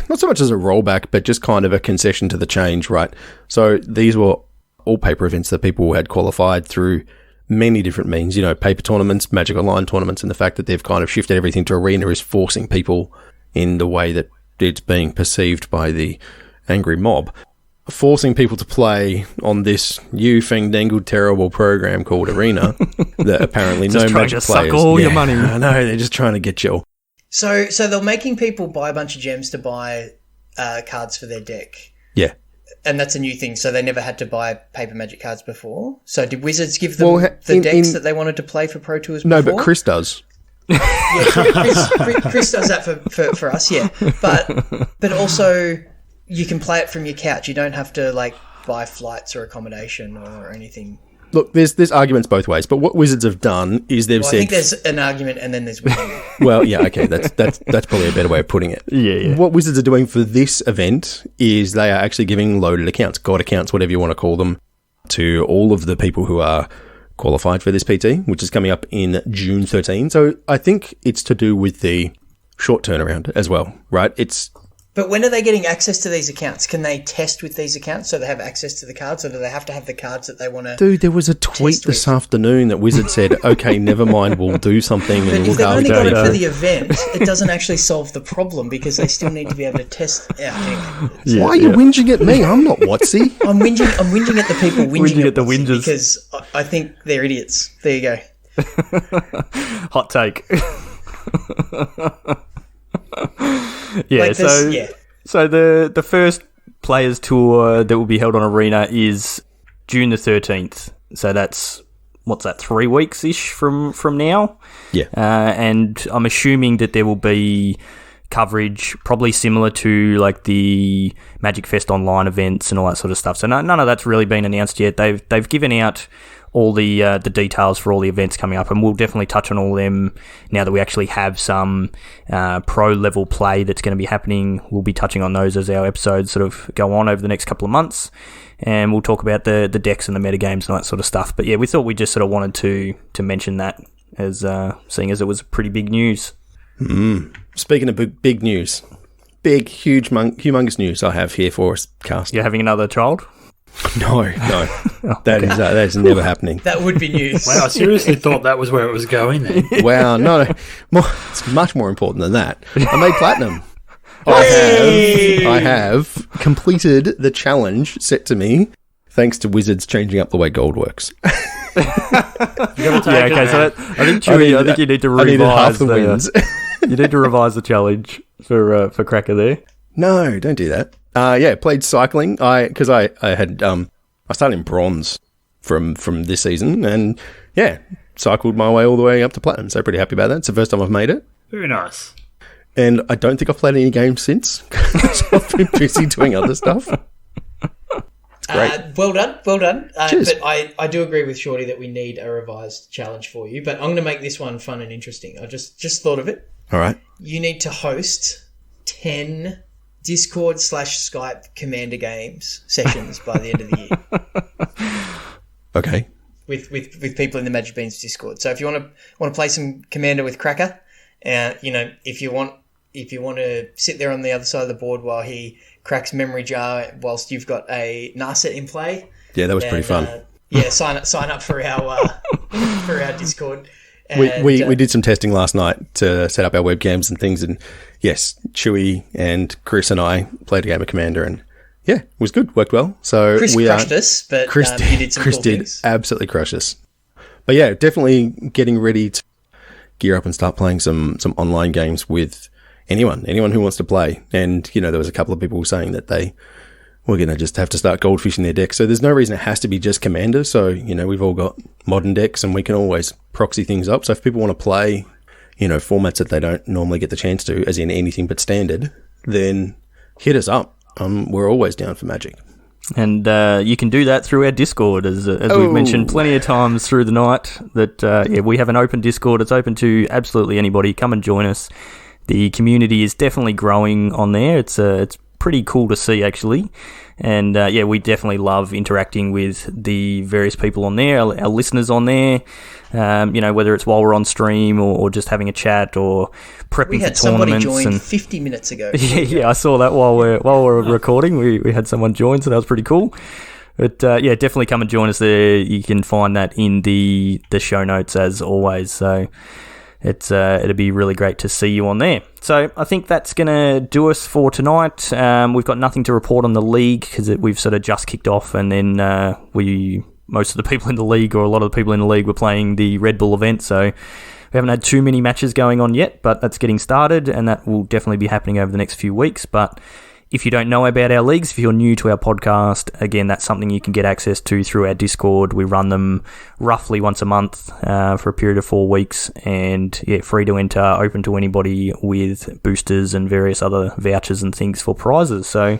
not so much as a rollback, but just kind of a concession to the change, right? So these were all paper events that people had qualified through many different means, paper tournaments, Magic Online tournaments, and the fact that they've kind of shifted everything to arena is forcing people in the way that it's being perceived by the angry mob. Forcing people to play on this fandangled terrible program called Arena that apparently no Magic players... suck all your money. I know, they're just trying to get you. So they're making people buy a bunch of gems to buy cards for their deck. Yeah. And that's a new thing, so they never had to buy paper Magic cards before. So did Wizards give them the decks that they wanted to play for Pro Tours before? No, but Chris does. Yeah, Chris does that for us, yeah. But also, you can play it from your couch. You don't have to, buy flights or accommodation or anything. Look, there's arguments both ways, but what Wizards have done is they've said... I think there's an argument and then there's winning. Well, yeah, okay, that's probably a better way of putting it. Yeah. What Wizards are doing for this event is they are actually giving loaded accounts, God accounts, whatever you want to call them, to all of the people who are qualified for this PT, which is coming up in June 13. So I think it's to do with the short turnaround as well, right? But when are they getting access to these accounts? Can they test with these accounts so they have access to the cards, or do they have to have the cards that they want to? Dude, there was a tweet this afternoon that Wizard said, "Okay, never mind, we'll do something." But if they've only got it for the event, it doesn't actually solve the problem because they still need to be able to test. Why are you whinging at me? I'm not Watsy. I'm whinging at the people whinging at the whingers because I think they're idiots. There you go. Hot take. So the first Players Tour that will be held on Arena is June the 13th. So that's, 3 weeks-ish from now? Yeah. And I'm assuming that there will be coverage probably similar to the Magic Fest online events and all that sort of stuff. So none of that's really been announced yet. They've given out all the details for all the events coming up, and we'll definitely touch on all of them now that we actually have some pro level play that's going to be happening. We'll be touching on those as our episodes sort of go on over the next couple of months, and we'll talk about the decks and the metagames and that sort of stuff. But yeah, we thought we just sort of wanted to mention that as seeing as it was pretty big news. Speaking of big news, humongous news I have here for us, Cast. You're having another child? No. That is never happening. That would be news. Wow, I seriously thought that was where it was going then. Wow, no. It's much more important than that. I made platinum. I have completed the challenge set to me thanks to Wizards changing up the way gold works. Yeah, okay, so I think Chewy, I think you need to revise the wins. You need to revise the challenge for Cracker there. No, don't do that. Played cycling. Because I had I started in bronze from this season, and cycled my way all the way up to platinum. So pretty happy about that. It's the first time I've made it. Very nice. And I don't think I've played any games since. I've been busy doing other stuff. It's great. Well done. Cheers. But I do agree with Shorty that we need a revised challenge for you. But I'm going to make this one fun and interesting. I just thought of it. All right. You need to host 10 Discord/Skype Commander games sessions by the end of the year. Okay. With people in the Magic Beans Discord. So if you want to play some Commander with Cracker, if you want to sit there on the other side of the board while he cracks Memory Jar whilst you've got a Narset in play. Yeah, that was pretty fun. Sign up for our Discord. We did some testing last night to set up our webcams and things, and yes, Chewy and Chris and I played a game of Commander, and it was good, worked well. So Chris crushed us, but Chris he did some cool things. Absolutely crush us. But yeah, definitely getting ready to gear up and start playing some online games with anyone who wants to play. And there was a couple of people saying that they were going to just have to start goldfishing their decks. So there's no reason it has to be just Commander. So we've all got modern decks, and we can always proxy things up. So if people want to play formats that they don't normally get the chance to, as in anything but standard, then hit us up. We're always down for Magic. And you can do that through our Discord, as we've mentioned plenty of times through the night, that we have an open Discord. It's open to absolutely anybody. Come and join us. The community is definitely growing on there. It's pretty cool to see, actually. And we definitely love interacting with the various people on there, our listeners on there, whether it's while we're on stream or just having a chat or prepping for tournaments. Somebody joined 50 minutes ago. Yeah, I saw that while we're recording. We had someone join, so that was pretty cool. But definitely come and join us there. You can find that in the show notes as always. So it'll be really great to see you on there. So I think that's going to do us for tonight. We've got nothing to report on the league because we've sort of just kicked off, and then most of the people in the league, or a lot of the people in the league, were playing the Redbull event. So we haven't had too many matches going on yet, but that's getting started, and that will definitely be happening over the next few weeks. But if you don't know about our leagues, if you're new to our podcast, again, that's something you can get access to through our Discord. We run them roughly once a month for a period of 4 weeks, and free to enter, open to anybody, with boosters and various other vouchers and things for prizes. So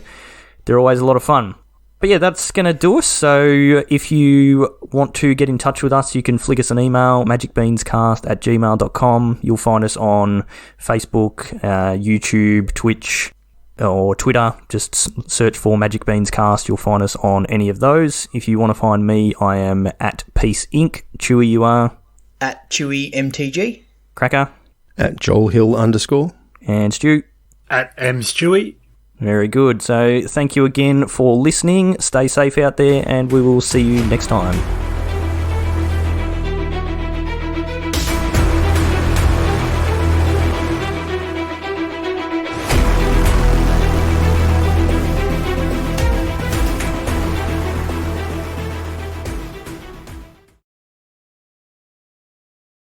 they're always a lot of fun. But that's going to do us. So if you want to get in touch with us, you can flick us an email, magicbeanscast@gmail.com. You'll find us on Facebook, YouTube, Twitch, or Twitter. Just search for Magic Beans Cast. You'll find us on any of those. If you want to find me, I am at Peace Inc. Chewy, you are? At Chewy MTG. Cracker? At Joel Hill _. And Stu? At Stewie. Very good. So thank you again for listening. Stay safe out there, and we will see you next time.